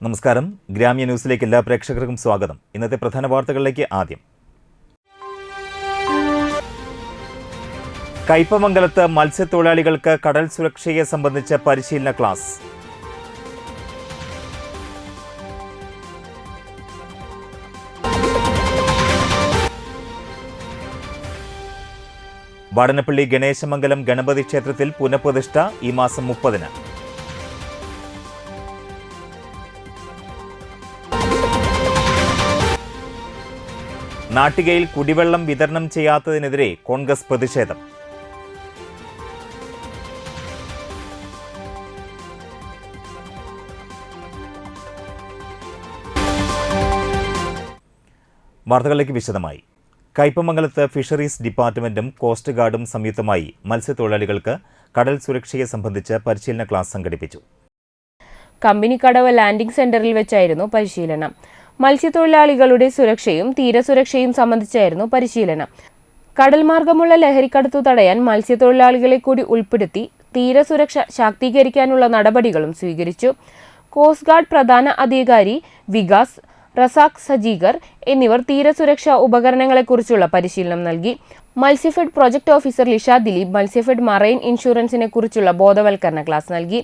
നമസ്കാരം. ഗ്രാമ്യ ന്യൂസിലേക്ക് എല്ലാ പ്രേക്ഷകർക്കും സ്വാഗതം. ഇന്നത്തെ പ്രധാന വാർത്തകളിലേക്ക് ആദ്യം. കയ്പമംഗലത്ത് മത്സ്യത്തൊഴിലാളികൾക്ക് കടൽ സുരക്ഷയെ സംബന്ധിച്ച പരിശീലന ക്ലാസ്. വാടനപ്പള്ളി ഗണേശമംഗലം ഗണപതി ക്ഷേത്രത്തിൽ പുനഃപ്രതിഷ്ഠ ഈ മാസം 30-ന്. നാട്ടികയിൽ കുടിവെള്ളം വിതരണം ചെയ്യാത്തതിനെതിരെ കോൺഗ്രസ് പ്രതിഷേധം. വാർത്തകളിലേക്ക് വിശദമായി. കയ്പമംഗലത്ത് ഫിഷറീസ് ഡിപ്പാർട്ട്മെന്റും കോസ്റ്റ് ഗാർഡും സംയുക്തമായി മത്സ്യത്തൊഴിലാളികൾക്ക് കടൽ സുരക്ഷയെ സംബന്ധിച്ച് പരിശീലന ക്ലാസ് സംഘടിപ്പിച്ചു. കമ്പനിക്കടവ് ലാൻഡിംഗ് സെന്ററിൽ വെച്ചായിരുന്നു പരിശീലനം. മത്സ്യത്തൊഴിലാളികളുടെ സുരക്ഷയും തീരസുരക്ഷയും സംബന്ധിച്ചായിരുന്നു പരിശീലനം. കടൽമാർഗമുള്ള ലഹരിക്കടത്തു തടയാൻ മത്സ്യത്തൊഴിലാളികളെ കൂടി ഉൾപ്പെടുത്തി തീരസുരക്ഷ ശാക്തീകരിക്കാനുള്ള നടപടികളും സ്വീകരിച്ചു. കോസ്റ്റ് ഗാർഡ് പ്രധാന അധികാരി വികാസ്, റസാഖ് സജീഗർ എന്നിവർ തീരസുരക്ഷാ ഉപകരണങ്ങളെക്കുറിച്ചുള്ള പരിശീലനം നൽകി. Matsyafed project officer Lisha Dileep Matsyafed marine ഇൻഷുറൻസിനെ കുറിച്ചുള്ള ബോധവൽക്കരണ ക്ലാസ് നൽകി.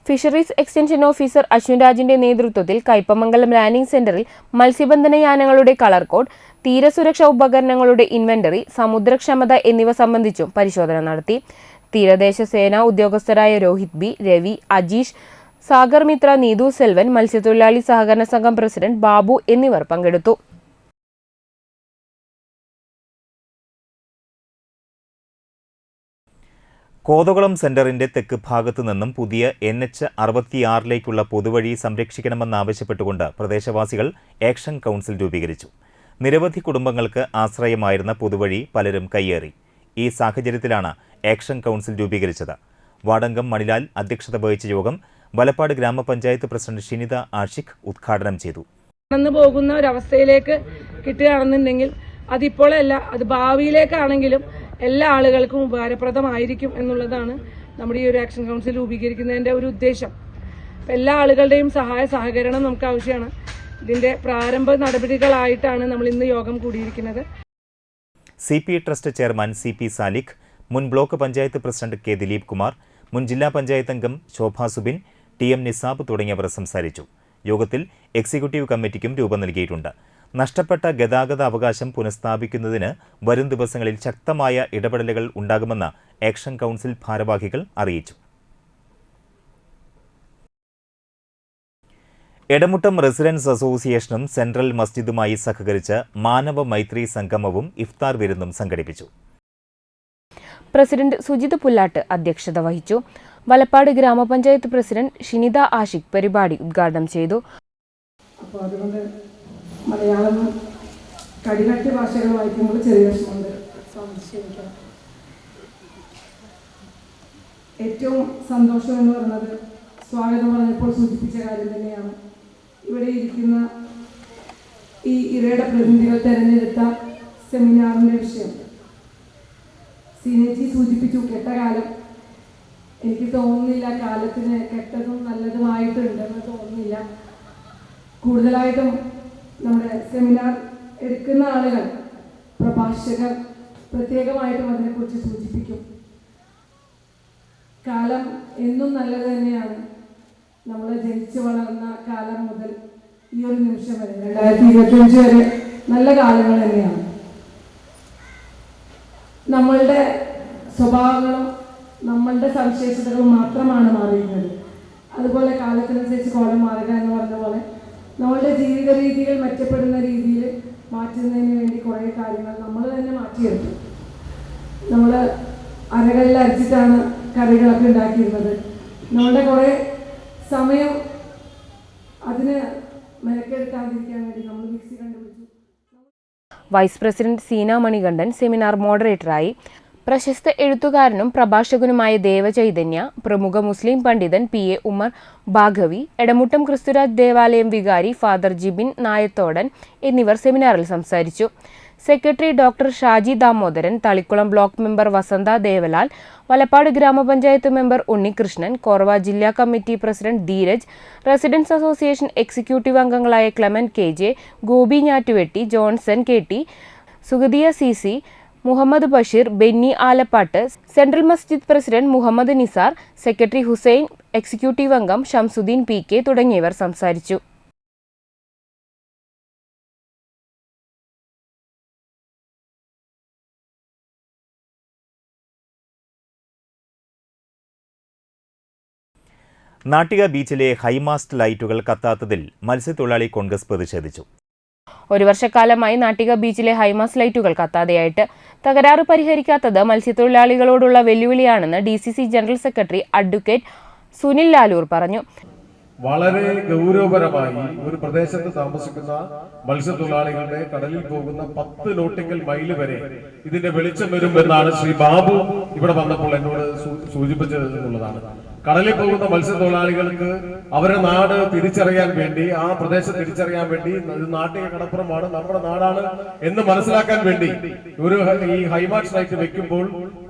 ഫിഷറീസ് എക്സ്റ്റൻഷൻ ഓഫീസർ അശ്വിൻ രാജിന്റെ നേതൃത്വത്തിൽ കയ്പമംഗലം ലാൻഡിംഗ് സെന്ററിൽ മത്സ്യബന്ധന യാനങ്ങളുടെ കളർ കോഡ്, തീരസുരക്ഷാ ഉപകരണങ്ങളുടെ ഇൻവെന്ററി, സമുദ്രക്ഷമത എന്നിവ സംബന്ധിച്ചും പരിശോധന നടത്തി. തീരദേശ സേനാ ഉദ്യോഗസ്ഥരായ രോഹിത് ബി, രവി, അജീഷ്, സാഗർ മിത്ര, നീതു സെൽവൻ, മത്സ്യത്തൊഴിലാളി സഹകരണ സംഘം പ്രസിഡന്റ് ബാബു എന്നിവർ പങ്കെടുത്തു. കോതകുളം സെന്ററിന്റെ തെക്ക് ഭാഗത്തു നിന്നും പുതിയ NH-66 പൊതുവഴി സംരക്ഷിക്കണമെന്നാവശ്യപ്പെട്ടുകൊണ്ട് പ്രദേശവാസികൾ ആക്ഷൻ കൗൺസിൽ രൂപീകരിച്ചു. നിരവധി കുടുംബങ്ങൾക്ക് ആശ്രയമായിരുന്ന പൊതുവഴി പലരും കയ്യേറി. ഈ സാഹചര്യത്തിലാണ് ആക്ഷൻ കൗൺസിൽ രൂപീകരിച്ചത്. വാർഡംഗം മണിലാൽ അധ്യക്ഷത വഹിച്ച യോഗം വലപ്പാട് ഗ്രാമപഞ്ചായത്ത് പ്രസിഡന്റ് ഷിനിത ആഷിഖ് ഉദ്ഘാടനം ചെയ്തു. കടന്നു പോകുന്ന ഒരവസ്ഥയിലേക്ക് കിട്ടുകയാണെന്നുണ്ടെങ്കിൽ അതിപ്പോഴല്ല, അത് ഭാവിയിലേക്കാണെങ്കിലും എല്ലാ ആളുകൾക്കും ഉപകാരപ്രദമായിരിക്കും എന്നുള്ളതാണ് നമ്മുടെ ഈ ഒരു ആക്ഷൻ കൗൺസിൽ രൂപീകരിക്കുന്നതിൻ്റെ ഒരു ഉദ്ദേശം. എല്ലാ ആളുകളുടെയും സഹകരണം നമുക്ക് ആവശ്യമാണ്. ഇതിന്റെ പ്രാരംഭ നടപടികളായിട്ടാണ് നമ്മൾ ഇന്ന് യോഗം കൂടിയിരിക്കുന്നത്. CP trust chairman CP Salikh, മുൻ block panchayat president K Dileep Kumar, മുൻ ജില്ലാ പഞ്ചായത്ത് അംഗം ശോഭ സുബിൻ, TM നിസാബ് തുടങ്ങിയവർ സംസാരിച്ചു. യോഗത്തിൽ എക്സിക്യൂട്ടീവ് കമ്മിറ്റിക്കും രൂപം നൽകിയിട്ടുണ്ട്. നഷ്ടപ്പെട്ട ഗതാഗത അവകാശം പുനഃസ്ഥാപിക്കുന്നതിന് വരും ദിവസങ്ങളിൽ ശക്തമായ ഇടപെടലുകൾ ഉണ്ടാകുമെന്ന് ആക്ഷൻ കൗൺസിൽ ഭാരവാഹികൾ അറിയിച്ചു. എടമുട്ടം റെസിഡൻസ് അസോസിയേഷനും സെൻട്രൽ മസ്ജിദുമായി സഹകരിച്ച് മാനവ മൈത്രി സംഗമവും ഇഫ്താർ വിരുന്നും സംഘടിപ്പിച്ചു. പ്രസിഡന്റ് സുജിത് പുല്ലാട്ട് അധ്യക്ഷത വഹിച്ചു. വലപ്പാട് ഗ്രാമപഞ്ചായത്ത് പ്രസിഡന്റ് ഷിനിത ആഷിഖ് പരിപാടി ഉദ്ഘാടനം ചെയ്തു. അപ്പോൾ അതുകൊണ്ട് മലയാളം കടികട്ടി ഭാഷകൾ വായിക്കുമ്പോൾ ചെറിയ വിഷമമുണ്ട്. ഏറ്റവും സന്തോഷം എന്ന് പറയുന്നത് സ്വാഗതം പറഞ്ഞപ്പോൾ സൂചിപ്പിച്ച കാര്യം തന്നെയാണ്. ഇവിടെ ഇരിക്കുന്ന ഈ ഇരയുടെ പ്രതിനിധികൾ തിരഞ്ഞെടുത്ത സെമിനാറിൻ്റെ വിഷയം സീനേജി സൂചിപ്പിച്ചു. കെട്ട കാലം. എനിക്ക് തോന്നുന്നില്ല കാലത്തിന് കെട്ടതും നല്ലതുമായിട്ടുണ്ടെന്ന് തോന്നുന്നില്ല. കൂടുതലായിട്ടും നമ്മുടെ സെമിനാർ എടുക്കുന്ന ആളുകൾ, പ്രഭാഷകർ പ്രത്യേകമായിട്ടും അതിനെക്കുറിച്ച് സൂചിപ്പിക്കും. കാലം എന്നും നല്ലത് തന്നെയാണ്. നമ്മൾ ജനിച്ചു വളർന്ന കാലം മുതൽ ഈ ഒരു നിമിഷം വരെ 2025 വരെ നല്ല കാലങ്ങൾ തന്നെയാണ്. നമ്മളുടെ സ്വഭാവങ്ങളും നമ്മളുടെ സവിശേഷതകളും മാത്രമാണ് മാറിയിരുന്നത്. അതുപോലെ കാലത്തിനനുസരിച്ച് കോലം മാറുക എന്ന് പറഞ്ഞ പോലെ നമ്മളുടെ ജീവിത രീതികൾ മെച്ചപ്പെടുന്ന രീതിയിൽ മാറ്റുന്നതിന് വേണ്ടി കുറേ കാര്യങ്ങൾ നമ്മൾ തന്നെ മാറ്റിയെടുത്തു. നമ്മൾ അരകളിൽ അരച്ചിട്ടാണ് കറികളൊക്കെ ഉണ്ടാക്കിയിരുന്നത്. നമ്മളുടെ കുറേ സമയം അതിന് മെനക്കെടുക്കാതിരിക്കാൻ വേണ്ടി നമ്മൾ മിക്സി കണ്ടുപിടിച്ചു. Vice president Seena Manikandan seminar മോഡറേറ്ററായി. പ്രശസ്ത എഴുത്തുകാരനും പ്രഭാഷകനുമായ ദേവചൈതന്യ, പ്രമുഖ മുസ്ലിം പണ്ഡിതൻ PA ഉമർ ഭാഗവി, എടമുട്ടം ക്രിസ്തുരാജ് ദേവാലയം വികാരി ഫാദർ ജിബിൻ നായത്തോടൻ എന്നിവർ സെമിനാറിൽ സംസാരിച്ചു. Secretary doctor Shaji Damodaran, Thalikulam block member Vasantha Devalal, Valappad grama panchayat member Unnikrishnan, Korva ജില്ലാ committee president Dheeraj, residents association executive അംഗങ്ങളായ Clement KJ, Gopi Njattuvetti, Johnson KT, Sugathiya CC, Muhammad Basheer, Benny Alappat, central masjid president Muhammad Nizar, secretary Hussain, executive അംഗം ഷംസുദ്ദീൻ PK തുടങ്ങിയവർ സംസാരിച്ചു. നാട്ടിക ബീച്ചിലെ ഹൈമാസ്റ്റ് ലൈറ്റുകൾ കത്താത്തതിൽ മത്സ്യത്തൊഴിലാളി കോൺഗ്രസ് പ്രതിഷേധിച്ചു. ഒരു വർഷക്കാലമായി നാട്ടിക ബീച്ചിലെ ഹൈമാസ്റ്റ് ലൈറ്റുകൾ കത്താതെയായിട്ട് തകരാറ് പരിഹരിക്കാത്തത് മത്സ്യത്തൊഴിലാളികളോടുള്ള വെല്ലുവിളിയാണെന്ന് DCC general secretary advocate Sunil Lalur പറഞ്ഞു. വളരെ ഗൗരവപരമായി ഒരു പ്രദേശത്ത് താമസിക്കുന്ന മത്സ്യത്തൊഴിലാളികളുടെ കടലിൽ പോകുന്ന 10 നോട്ടിക്കൽ മൈൽ വരെ ഇതിന്റെ വെളിച്ചം വരുമെന്നാണ് ശ്രീ ബാബു ഇവിടെ വന്നപ്പോൾ എന്നോട് സൂചിപ്പിച്ചത് എന്നുള്ളതാണ്. കടലിൽ പോകുന്ന മത്സ്യത്തൊഴിലാളികൾക്ക് അവരുടെ നാട് തിരിച്ചറിയാൻ വേണ്ടി, ആ പ്രദേശം തിരിച്ചറിയാൻ വേണ്ടി, ഇത് നാട്ടിക കടപ്പുറമാണ്, നമ്മുടെ നാടാണ് എന്ന് മനസ്സിലാക്കാൻ വേണ്ടി ഈ ഹൈമാസ്റ്റ് ലൈറ്റ് വെക്കുമ്പോൾ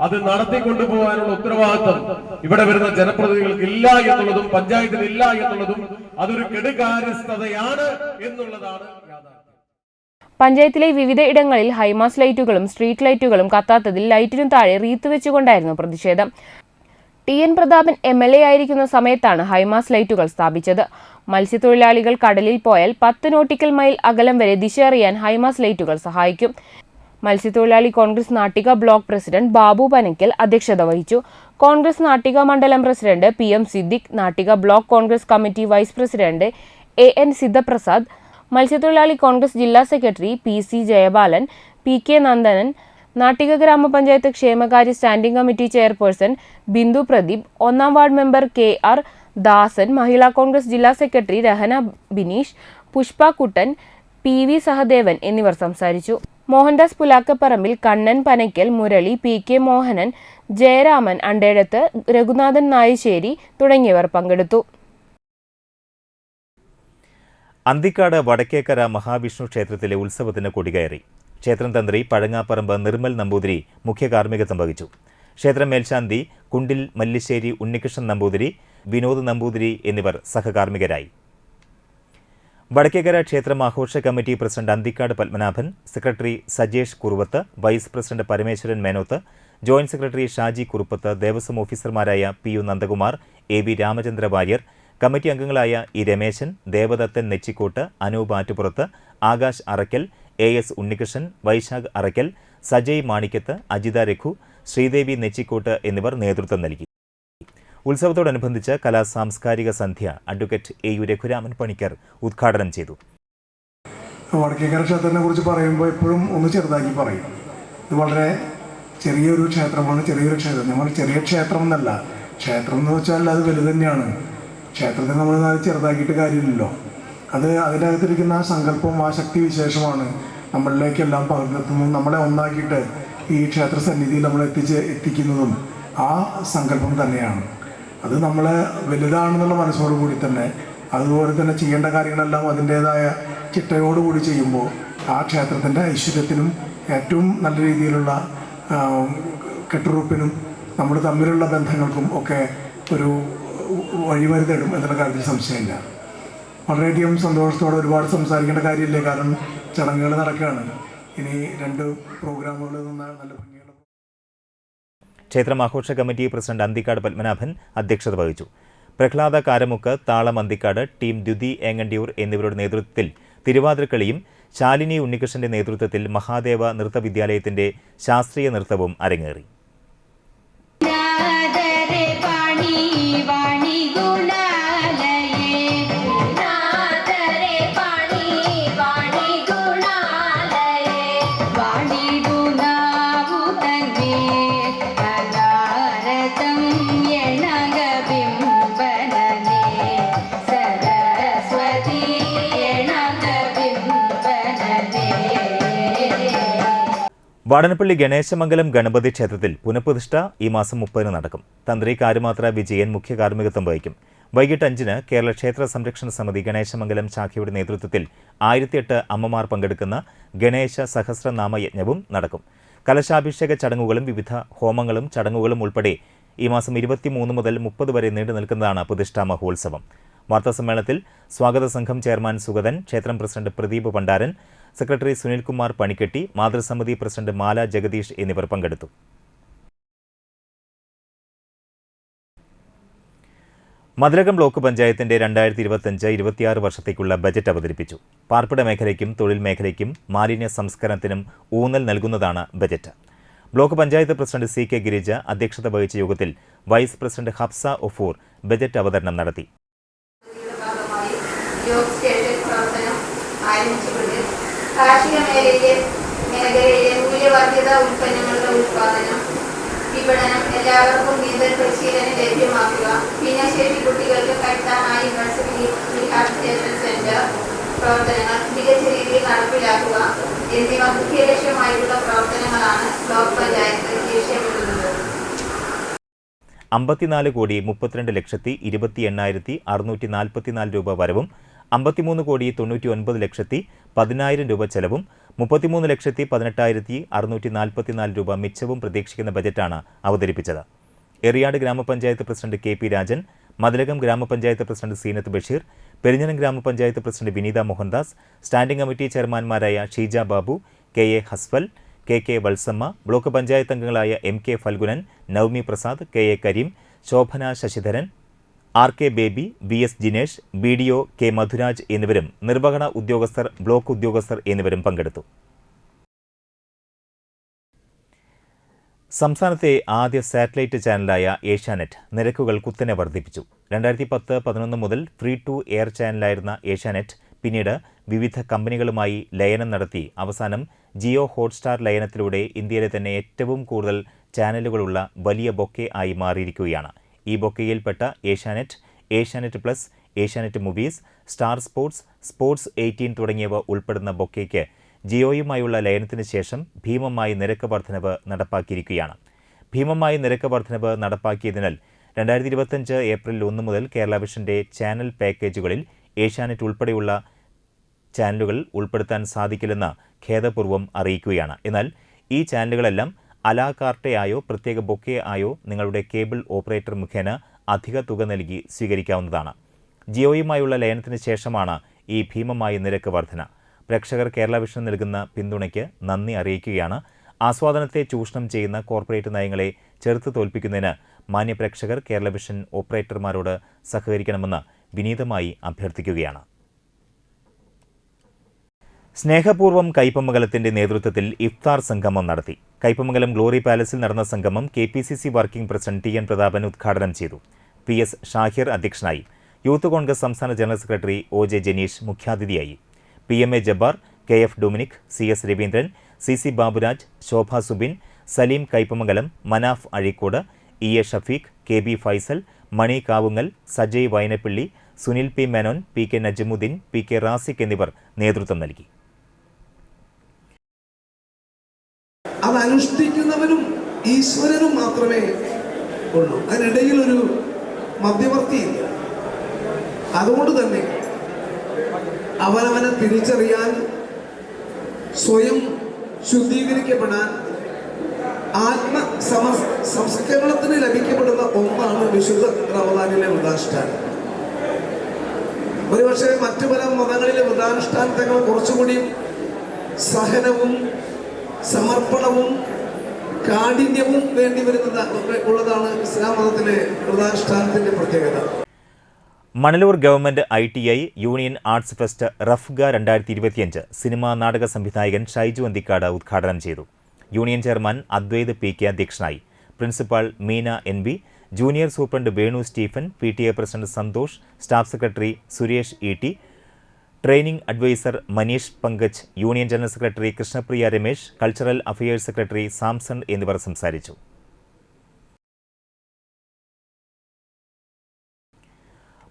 അത് നടത്തിക്കൊണ്ടുപോകാനുള്ള ഉത്തരവാദിത്വം ഇവിടെ വരുന്ന ജനപ്രതിനിധികൾക്ക് ഇല്ല എന്നുള്ളതും പഞ്ചായത്തിന് ഇല്ല എന്നുള്ളതും അതൊരു കെടുകാര്യസ്ഥതയാണ് എന്നുള്ളതാണ് യാഥാർത്ഥ്യം. പഞ്ചായത്തിലെ വിവിധ ഇടങ്ങളിൽ ഹൈമാസ്റ്റ് ലൈറ്റുകളും സ്ട്രീറ്റ് ലൈറ്റുകളും കത്താത്തതിൽ ലൈറ്റിനു താഴെ റീത്ത് വെച്ചുകൊണ്ടായിരുന്നു പ്രതിഷേധം. TN പ്രതാപൻ MLA ആയിരിക്കുന്ന സമയത്താണ് ഹൈമാസ്റ്റ് ലൈറ്റുകൾ സ്ഥാപിച്ചത്. മത്സ്യത്തൊഴിലാളികൾ കടലിൽ പോയാൽ 10 നോട്ടിക്കൽ മൈൽ അകലം വരെ ദിശ അറിയാൻ ഹൈമാസ്റ്റ് ലൈറ്റുകൾ സഹായിക്കും. മത്സ്യത്തൊഴിലാളി കോൺഗ്രസ് നാട്ടിക ബ്ലോക്ക് പ്രസിഡന്റ് ബാബു പനക്കൽ അധ്യക്ഷത വഹിച്ചു. കോൺഗ്രസ് നാട്ടിക മണ്ഡലം president PM Siddique, Nattika block Congress committee vice president AN Sidhaprasad, മത്സ്യത്തൊഴിലാളി കോൺഗ്രസ് ജില്ലാ secretary PC Jayabalan, PK Nandanan, Nattika ഗ്രാമപഞ്ചായത്ത് ക്ഷേമകാര്യ standing committee chairperson Bindu Pradeep, 1-ാം ward member KR Dasan, Mahila Congress ജില്ലാ സെക്രട്ടറി രഹന ബിനീഷ്, പുഷ്പ കുട്ടൻ, PV സഹദേവൻ എന്നിവർ സംസാരിച്ചു. മോഹൻദാസ് പുലാക്കപ്പറമ്പിൽ, കണ്ണൻ പനക്കൽ, മുരളി, PK മോഹനൻ, ജയരാമൻ അണ്ടേടത്ത്, രഘുനാഥൻ നായശ്ശേരി തുടങ്ങിയവർ പങ്കെടുത്തു. അന്തിക്കാട് വടക്കേക്കര മഹാവിഷ്ണു ക്ഷേത്രത്തിലെ ഉത്സവത്തിന് കൊടികയറി. ക്ഷേത്രം തന്ത്രി പഴങ്ങാപ്പറമ്പ് നിർമ്മൽ നമ്പൂതിരി മുഖ്യ കാർമ്മികത്വം വഹിച്ചു. ക്ഷേത്രം മേൽശാന്തി കുണ്ടിൽ മല്ലിശ്ശേരി ഉണ്ണികൃഷ്ണൻ നമ്പൂതിരി, വിനോദ് നമ്പൂതിരി എന്നിവർ സഹകാർമ്മികരായി. വടക്കേക്കര ക്ഷേത്രം ആഘോഷ committee president Anthikad Padmanabhan, secretary Sajesh Kuruvath, vice president Parameswaran Menoth, joint secretary Shaji Kuruppath, Devaswom ഓഫീസർമാരായ PU Nandakumar, AV Ramachandra Warrier, committee അംഗങ്ങളായ E രമേശൻ, ദേവദത്തൻ നെച്ചിക്കോട്ട്, അനൂപ് ആറ്റുപുറത്ത്, ആകാശ് അറക്കൽ, AS ഉണ്ണികൃഷ്ണൻ, വൈശാഖ് അറക്കൽ, സജയ് മാണിക്കത്ത്, അജിത രഘു, ശ്രീദേവി നെച്ചിക്കോട്ട് എന്നിവർ നേതൃത്വം നൽകി. ഉത്സവത്തോടനുബന്ധിച്ച് കലാസാംസ്കാരിക സന്ധ്യ അഡ്വക്കേറ്റ് AU രഘുരാമൻ പണിക്കർ ഉദ്ഘാടനം ചെയ്തു. വടക്കേക്കര ക്ഷേത്രത്തിനെ കുറിച്ച് പറയുമ്പോൾ എപ്പോഴും ഒന്ന് ചെറുതാക്കി പറയും. ഇത് വളരെ ചെറിയൊരു ക്ഷേത്രമാണ്, ചെറിയൊരു ക്ഷേത്രം. നമ്മൾ ചെറിയ ക്ഷേത്രം എന്നല്ല, ക്ഷേത്രം എന്ന് വെച്ചാൽ അത് വലുത് തന്നെയാണ്. ക്ഷേത്രത്തെ നമ്മൾ ചെറുതാക്കിയിട്ട് കാര്യമില്ലല്ലോ. അത് അതിൻ്റെ അകത്തിരിക്കുന്ന ആ സങ്കല്പവും ആ ശക്തി വിശേഷമാണ് നമ്മളിലേക്കെല്ലാം പകർത്തുന്നതും നമ്മളെ ഒന്നാക്കിയിട്ട് ഈ ക്ഷേത്ര സന്നിധിയിൽ നമ്മൾ എത്തിക്കുന്നതും ആ സങ്കല്പം തന്നെയാണ്. അത് നമ്മളെ വലുതാണെന്നുള്ള മനസ്സോടുകൂടി തന്നെ, അതുപോലെ തന്നെ ചെയ്യേണ്ട കാര്യങ്ങളെല്ലാം അതിൻ്റേതായ ചിട്ടയോടുകൂടി ചെയ്യുമ്പോൾ ആ ക്ഷേത്രത്തിൻ്റെ ഐശ്വര്യത്തിനും ഏറ്റവും നല്ല രീതിയിലുള്ള കെട്ടുറപ്പിനും നമ്മൾ തമ്മിലുള്ള ബന്ധങ്ങൾക്കും ഒക്കെ ഒരു വഴിമരുന്ന് തേടും എന്നുള്ള കാര്യത്തിൽ സംശയമില്ല. വളരെയധികം സന്തോഷത്തോടെ ഒരുപാട് സംസാരിക്കേണ്ട കാര്യമില്ലേ, കാരണം ചടങ്ങുകൾ നടക്കുകയാണ്. ഇനി 2 പ്രോഗ്രാമുകൾ നല്ല ഭംഗിയുള്ള. ക്ഷേത്രം ആഘോഷ കമ്മിറ്റി പ്രസിഡന്റ് അന്തിക്കാട് പത്മനാഭൻ അധ്യക്ഷത വഹിച്ചു. പ്രഹ്ലാദ കാരമുക്ക്, താളം അന്തിക്കാട്, ടീം ദ്യുതി ഏങ്ങണ്ടിയൂർ എന്നിവരുടെ നേതൃത്വത്തിൽ തിരുവാതിരക്കളിയും ശാലിനി ഉണ്ണികൃഷ്ണന്റെ നേതൃത്വത്തിൽ മഹാദേവ നൃത്തവിദ്യാലയത്തിന്റെ ശാസ്ത്രീയ നൃത്തവും അരങ്ങേറി. വാടനപ്പള്ളി ഗണേശമംഗലം ഗണപതി ക്ഷേത്രത്തിൽ പുനഃപ്രതിഷ്ഠ ഈ മാസം 30-ന് നടക്കും. തന്ത്രി കാരുമാത്ര വിജയൻ മുഖ്യ കാർമ്മികത്വം വഹിക്കും. വൈകിട്ട് 5-ന് കേരള ക്ഷേത്ര സംരക്ഷണ സമിതി ഗണേശമംഗലം ശാഖയുടെ നേതൃത്വത്തിൽ 1008 അമ്മമാർ പങ്കെടുക്കുന്ന ഗണേശ സഹസ്രനാമയജ്ഞവും നടക്കും. കലശാഭിഷേക ചടങ്ങുകളും വിവിധ ഹോമങ്ങളും ചടങ്ങുകളും ഉൾപ്പെടെ ഈ മാസം 23 മുതൽ 30 വരെ നീണ്ടു നിൽക്കുന്നതാണ് പ്രതിഷ്ഠാ മഹോത്സവം. വാർത്താസമ്മേളനത്തിൽ സ്വാഗത സംഘം ചെയർമാൻ സുഗതൻ, ക്ഷേത്രം president Pradeep പണ്ടാരൻ, secretary Sunilkumar പണിക്കെട്ടി, മാതൃസമിതി president മാല ജഗദീഷ് എന്നിവർ പങ്കെടുത്തു. മതിലകം ബ്ലോക്ക് പഞ്ചായത്തിന്റെ 2025-26 വർഷത്തേക്കുള്ള ബജറ്റ് അവതരിപ്പിച്ചു. പാർപ്പിട മേഖലയ്ക്കും തൊഴിൽ മേഖലയ്ക്കും മാലിന്യ സംസ്കരണത്തിനും ഊന്നൽ നൽകുന്നതാണ് budget. Block panchayat president CK Girija അധ്യക്ഷത വഹിച്ച യോഗത്തിൽ വൈസ് പ്രസിഡന്റ് ഹഫ്സ ഒഫൂർ ബജറ്റ് അവതരണം നടത്തി. കാർഷിക മേഖലയിലെ മൂല്യവർദ്ധിത ഉൽപ്പന്നങ്ങളുടെ ഉൽപ്പാദനം, വിപണനം, എല്ലാവർക്കും നീന്തൽ പരിശീലനം ലഭ്യമാക്കുക, ഭിന്നശേഷി കുട്ടികൾക്ക് കൈത്താനായി നഴ്സറി റീഹാബിലിറ്റേഷൻ സെന്റർ പ്രവർത്തനങ്ങൾ മികച്ച രീതിയിൽ നടപ്പിലാക്കുക എന്നിവ മുഖ്യ ലക്ഷ്യമായിട്ടുള്ള പ്രവർത്തനങ്ങളാണ് ബ്ലോക്ക് പഞ്ചായത്ത് ലക്ഷ്യമിടുന്നത്. 54,32,28,644 രൂപ വരവും 53,99,10,000 രൂപ ചെലവും 33,18,644 രൂപ മിച്ചവും പ്രതീക്ഷിക്കുന്ന ബജറ്റാണ് അവതരിപ്പിച്ചത്. എറിയാട് ഗ്രാമപഞ്ചായത്ത് പ്രസിഡന്റ് KP രാജൻ, മതിലകം ഗ്രാമപഞ്ചായത്ത് president Zeenath Basheer, Perinjanam grama panchayat president Vineetha Mohandas, standing committee ചെയർമാൻമാരായ Sheeja Babu, KA Hasfal, KK Valsamma, block panchayat അംഗങ്ങളായ MK Phalgunan, Navami Prasad, KA Kareem, Shobhana Sasidharan, RK Baby, BS Jinesh, BDO K Madhuraj എന്നിവരും നിർവഹണ ഉദ്യോഗസ്ഥർ, ബ്ലോക്ക് ഉദ്യോഗസ്ഥർ എന്നിവരും പങ്കെടുത്തു. സംസ്ഥാനത്തെ ആദ്യ സാറ്റലൈറ്റ് ചാനലായ ഏഷ്യാനെറ്റ് നിരക്കുകൾ കുത്തനെ വർദ്ധിപ്പിച്ചു. 2010-11 മുതൽ ഫ്രീ ടു എയർ ചാനലായിരുന്ന ഏഷ്യാനെറ്റ് പിന്നീട് വിവിധ കമ്പനികളുമായി ലയനം നടത്തി അവസാനം ജിയോ ഹോട്ട്സ്റ്റാർ ലയനത്തിലൂടെ ഇന്ത്യയിലെ തന്നെ ഏറ്റവും കൂടുതൽ ചാനലുകളുള്ള വലിയ ബൊക്കെ ആയി മാറിയിരിക്കുകയാണ്. ഈ ബൊക്കയിൽപ്പെട്ട Asianet, Asianet plus, Asianet movies, Star Sports, Sports 18 തുടങ്ങിയവ ഉൾപ്പെടുന്ന ബൊക്കയ്ക്ക് ജിയോയുമായുള്ള ലയനത്തിന് ശേഷം ഭീമമായ നിരക്ക് വർധനവ് നടപ്പാക്കിയിരിക്കുകയാണ്. ഭീമമായ നിരക്ക് വർധനവ് നടപ്പാക്കിയതിനാൽ 2025 ഏപ്രിൽ 1 മുതൽ കേരള വിഷന്റെ ചാനൽ പാക്കേജുകളിൽ ഏഷ്യാനെറ്റ് ഉൾപ്പെടെയുള്ള ചാനലുകൾ ഉൾപ്പെടുത്താൻ സാധിക്കില്ലെന്ന് ഖേദപൂർവ്വം അറിയിക്കുകയാണ്. എന്നാൽ ഈ ചാനലുകളെല്ലാം അലാ കാർട്ടെ ആയോ പ്രത്യേക ബൊക്കെ ആയോ നിങ്ങളുടെ കേബിൾ ഓപ്പറേറ്റർ മുഖേന അധിക തുക നൽകി സ്വീകരിക്കാവുന്നതാണ്. ജിയോയുമായുള്ള ലയനത്തിന് ശേഷമാണ് ഈ ഭീമമായ നിരക്ക് വർധന. പ്രേക്ഷകർ കേരള വിഷൻ നൽകുന്ന പിന്തുണയ്ക്ക് നന്ദി അറിയിക്കുകയാണ്. ആസ്വാദനത്തെ ചൂഷണം ചെയ്യുന്ന കോർപ്പറേറ്റ് നയങ്ങളെ ചെറുത്ത് തോൽപ്പിക്കുന്നതിന് മാന്യപ്രേക്ഷകർ കേരള വിഷൻ ഓപ്പറേറ്റർമാരോട് സഹകരിക്കണമെന്ന് വിനീതമായി അഭ്യർത്ഥിക്കുകയാണ്. സ്നേഹപൂർവ്വം കയ്പമംഗലത്തിന്റെ നേതൃത്വത്തിൽ ഇഫ്താർ സംഗമം നടത്തി. കയ്പമംഗലം ഗ്ലോറി പാലസിൽ നടന്ന സംഗമം KPCC working president TN Prathapan ഉദ്ഘാടനം ചെയ്തു. PS ഷാഹിർ അധ്യക്ഷനായി. യൂത്ത് കോൺഗ്രസ് സംസ്ഥാന ജനറൽ സെക്രട്ടറി OJ ജനീഷ് മുഖ്യാതിഥിയായി. PMA Jabbar, KF Dominic, CS Raveendran, CC Baburaj, Shobha Subin, Saleem Kaipamangalam, Manaf Azhikode, EA Shafeeq, KB Faisal, Mani Kavungal, Sajay Vayanappilly, Sunil P Menon, PK Najmuddeen, PK Razik എന്നിവർ നേതൃത്വം നൽകി. അത് അനുഷ്ഠിക്കുന്നവനും ഈശ്വരനും മാത്രമേ ഉള്ളൂ. അതിനിടയിൽ ഒരു മധ്യവർത്തിയില്ല. അതുകൊണ്ട് തന്നെ അവനവനെ തിരിച്ചറിയാൻ, സ്വയം ശുദ്ധീകരിക്കപ്പെടാൻ, സംസ്കരണത്തിന് ലഭിക്കപ്പെടുന്ന ഒന്നാണ് വിശുദ്ധ റമദാനിലെ വ്രതാനുഷ്ഠാനം. ഒരുപക്ഷെ മറ്റു പല മതങ്ങളിലെ വ്രതാനുഷ്ഠാനത്തെക്കാൾ കുറച്ചുകൂടി സഹനവും സമർപ്പണവും കാഠിന്യവും വേണ്ടി ഉള്ളതാണ് ഇസ്ലാം മതത്തിലെ വ്രതാനുഷ്ഠാനത്തിന്റെ പ്രത്യേകത. Manalur government ITI union arts fest റഫ്ഗ 2025 സിനിമാ നാടക സംവിധായകൻ ഷൈജു അന്തിക്കാട് ഉദ്ഘാടനം ചെയ്തു. യൂണിയൻ ചെയർമാൻ അദ്വൈത് PK അധ്യക്ഷനായി. Principal Meena NB, junior superintendent Venu Stephen, PTA president Santhosh, staff secretary Suresh ET, training adviser Maneesh Pankaj, union general secretary Krishnapriya Ramesh, cultural affairs secretary Samson എന്നിവർ സംസാരിച്ചു.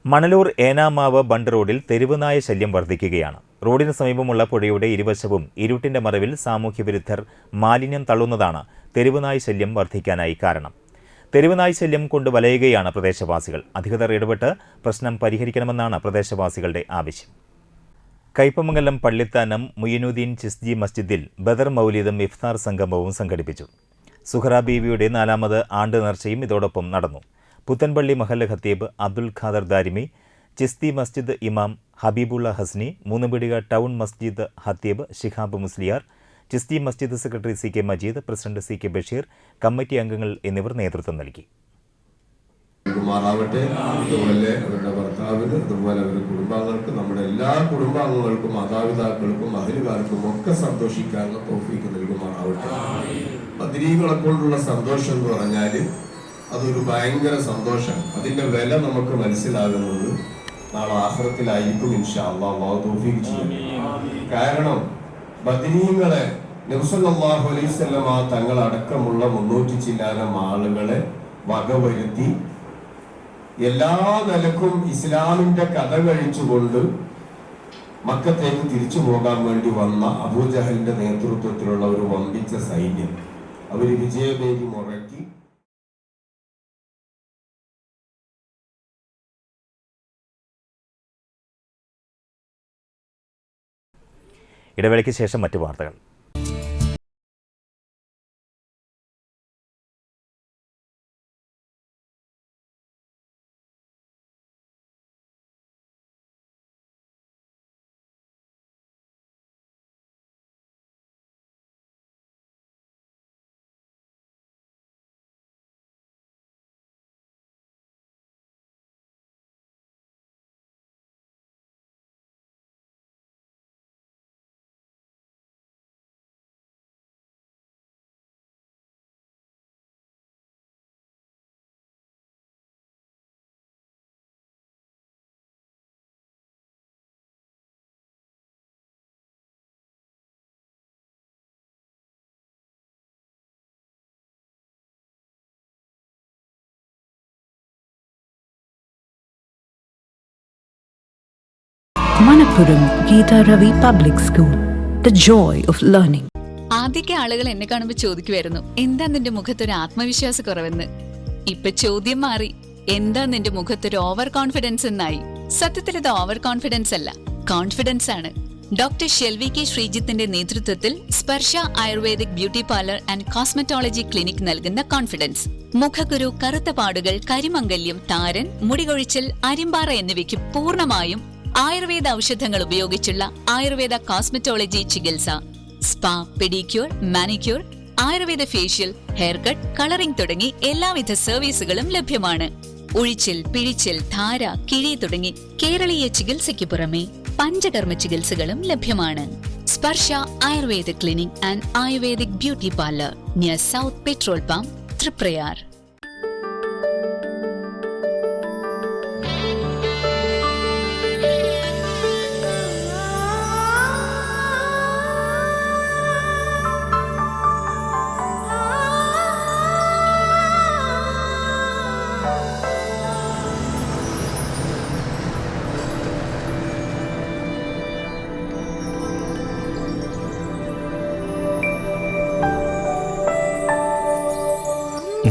മണലൂർ ഏനാമാവ് ബണ്ട് റോഡിൽ തെരുവുനായ ശല്യം വർദ്ധിക്കുകയാണ്. റോഡിന് സമീപമുള്ള പുഴയുടെ ഇരുവശവും ഇരുട്ടിന്റെ മറവിൽ സാമൂഹ്യവിരുദ്ധർ മാലിന്യം തള്ളുന്നതാണ് തെരുവുനായ ശല്യം വർദ്ധിക്കാനായി കാരണം. തെരുവുനായ് ശല്യം കൊണ്ട് വലയുകയാണ് പ്രദേശവാസികൾ. അധികൃതർ ഇടപെട്ട് പ്രശ്നം പരിഹരിക്കണമെന്നാണ് പ്രദേശവാസികളുടെ ആവശ്യം. കയ്പമംഗലം പള്ളിത്താനം മുയിനുദ്ദീൻ ചിസ്ജി മസ്ജിദിൽ ബദർ മൗലിദും ഇഫ്താർ സംഗമവും സംഘടിപ്പിച്ചു. സുഹറ ബീവിയുടെ 4ാമത് ആണ്ട് നേർച്ചയും ഇതോടൊപ്പം നടന്നു. പുത്തൻപള്ളി മഹല്ല് ഖത്തീബ് അബ്ദുൽ ഖാദർ ദാരിമി, ചിസ്തി മസ്ജിദ് ഇമാം ഹബീബുള്ള ഹസ്നി, മൂന്നുപീടിക ടൗൺ മസ്ജിദ് ഖത്തീബ് Shihab Musliyar, Chisti masjid secretary CK Majeed, president CK Basheer, committee അംഗങ്ങൾ എന്നിവർ നേതൃത്വം നൽകി. മാറാവട്ടെ. അതുപോലെ അവരുടെ ഭർത്താവിന്, അതുപോലെ അവരുടെ കുടുംബാംഗങ്ങൾക്ക്, നമ്മുടെ എല്ലാ കുടുംബാംഗങ്ങൾക്കും, മാതാപിതാക്കൾക്കും, അഹിലുകാർക്കും ഒക്കെ സന്തോഷിക്കാനുള്ള തൗഫീഖ് നൽകുമാറാവട്ടെ. ബദരീകളെ കൊണ്ടുള്ള സന്തോഷം എന്ന് പറഞ്ഞാൽ അതൊരു ഭയങ്കര സന്തോഷം. അതിന്റെ വില നമുക്ക് മനസ്സിലാകുന്നത് നാളെ ആഖിറത്തിലായിരിക്കും ഇൻഷാ അല്ലാഹ്. അല്ലാഹു തൗഫീഖ് ചെയ്യട്ടെ. കാരണം ബദരീങ്ങളെ നബി സല്ലല്ലാഹു അലൈഹി വസല്ലം തങ്ങളടക്കമുള്ള 300 ചില്ലാനം ആളുകളെ വകവരുത്തി എല്ലാ നിലക്കും ഇസ്ലാമിന്റെ കഥ കഴിച്ചുകൊണ്ട് മക്കത്തേക്ക് തിരിച്ചു പോകാൻ വേണ്ടി വന്ന അബൂജഹലിന്റെ നേതൃത്വത്തിലുള്ള ഒരു വമ്പിച്ച സൈന്യം അവർ വിജയഭേരി മുറക്കി. ഇടവേളയ്ക്ക് ശേഷം മറ്റു വാർത്തകൾ. Manappuram Geeta Ravi Public School, the joy of learning. ആദ്യമൊക്കെ ആളുകൾ എന്നെ കാണുമ്പോൾ ചോദിക്കുമായിരുന്നു, എന്താ നിന്റെ മുഖത്തൊരു ആത്മവിശ്വാസ കുറവെന്ന്. ഇപ്പൊ ചോദ്യം മാറി, എന്താ നിന്റെ മുഖത്തൊരു ഓവർ കോൺഫിഡൻസ് എന്നായി. സത്യത്തിൽ ഇത് ഓവർ കോൺഫിഡൻസ് അല്ല, കോൺഫിഡൻസ് ആണ്. ഡോക്ടർ ഷെൽവി കെ ശ്രീജിത്തിന്റെ നേതൃത്വത്തിൽ Sparsha ayurvedic beauty parlour and cosmetology clinic നൽകുന്ന കോൺഫിഡൻസ്. മുഖക്കുരു, കറുത്ത പാടുകൾ, കരിമംഗല്യം, താരൻ, മുടികൊഴിച്ചിൽ, അരിമ്പാറ എന്നിവയ്ക്ക് പൂർണ്ണമായും ആയുർവേദ ഔഷധങ്ങൾ ഉപയോഗിച്ചുള്ള ആയുർവേദ കോസ്മെറ്റോളജി ചികിത്സ, spa, pedicure, manicure, Ayurveda facial, hair cut, colouring തുടങ്ങി എല്ലാവിധ സർവീസുകളും ലഭ്യമാണ്. ഉഴിച്ചിൽ, പിഴിച്ചിൽ, ധാര, കിഴി തുടങ്ങി കേരളീയ ചികിത്സയ്ക്ക് പുറമെ പഞ്ചകർമ്മ ചികിത്സകളും ലഭ്യമാണ്. Sparsha ayurveda clinic and ayurvedic beauty parlour near south petrol pump, Triprayar.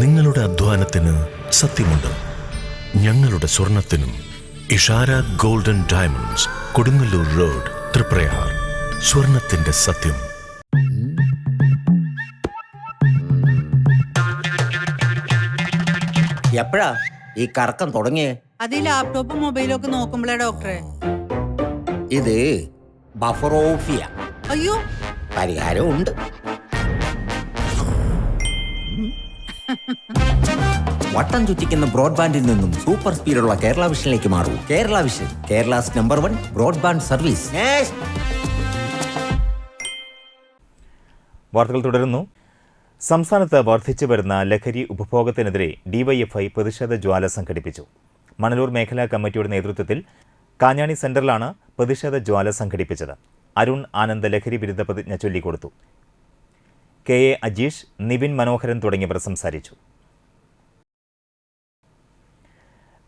നിങ്ങളുടെ അധ്വാനത്തിന് സത്യമുണ്ട്, ഞങ്ങളുടെ സ്വർണത്തിനും. Ishara golden diamonds, Kodungallur road, Triprayar. സ്വർണത്തിന്റെ സത്യം. എപ്പോഴാ ഈ കറക്കം തുടങ്ങിയേ? അത് ഈ ലാപ്ടോപ്പും മൊബൈലും ഒക്കെ നോക്കുമ്പോഴേ ഡോക്ടറെ. ഇത് ബഫറോഫിയ. അയ്യോ, പരിഹാരം ഉണ്ട്. വട്ടം ചുറ്റിക്കുന്ന ബ്രോഡ്ബാൻഡിൽ നിന്നും സൂപ്പർ സ്പീഡുള്ള കേരള വിഷനിലേക്ക് മാറൂ. Kerala vision, Kerala's number 1 broadband service. വാർത്തകൾ തുടരുന്നു. സംസ്ഥാനത്ത് വർദ്ധിച്ചു വരുന്ന ലഹരി ഉപഭോഗത്തിനെതിരെ ഡിവൈഎഫ്ഐ പ്രതിഷേധ ജ്വാല സംഘടിപ്പിച്ചു. മണലൂർ മേഖലാ കമ്മിറ്റിയുടെ നേതൃത്വത്തിൽ കാഞ്ഞാണി സെന്ററിലാണ് പ്രതിഷേധ ജ്വാല സംഘടിപ്പിച്ചത്. അരുൺ ആനന്ദ് ലഹരി വിരുദ്ധ പ്രതിജ്ഞ ചൊല്ലിക്കൊടുത്തു. KA അജീഷ്, നിവിൻ മനോഹരൻ തുടങ്ങിയവർ സംസാരിച്ചു.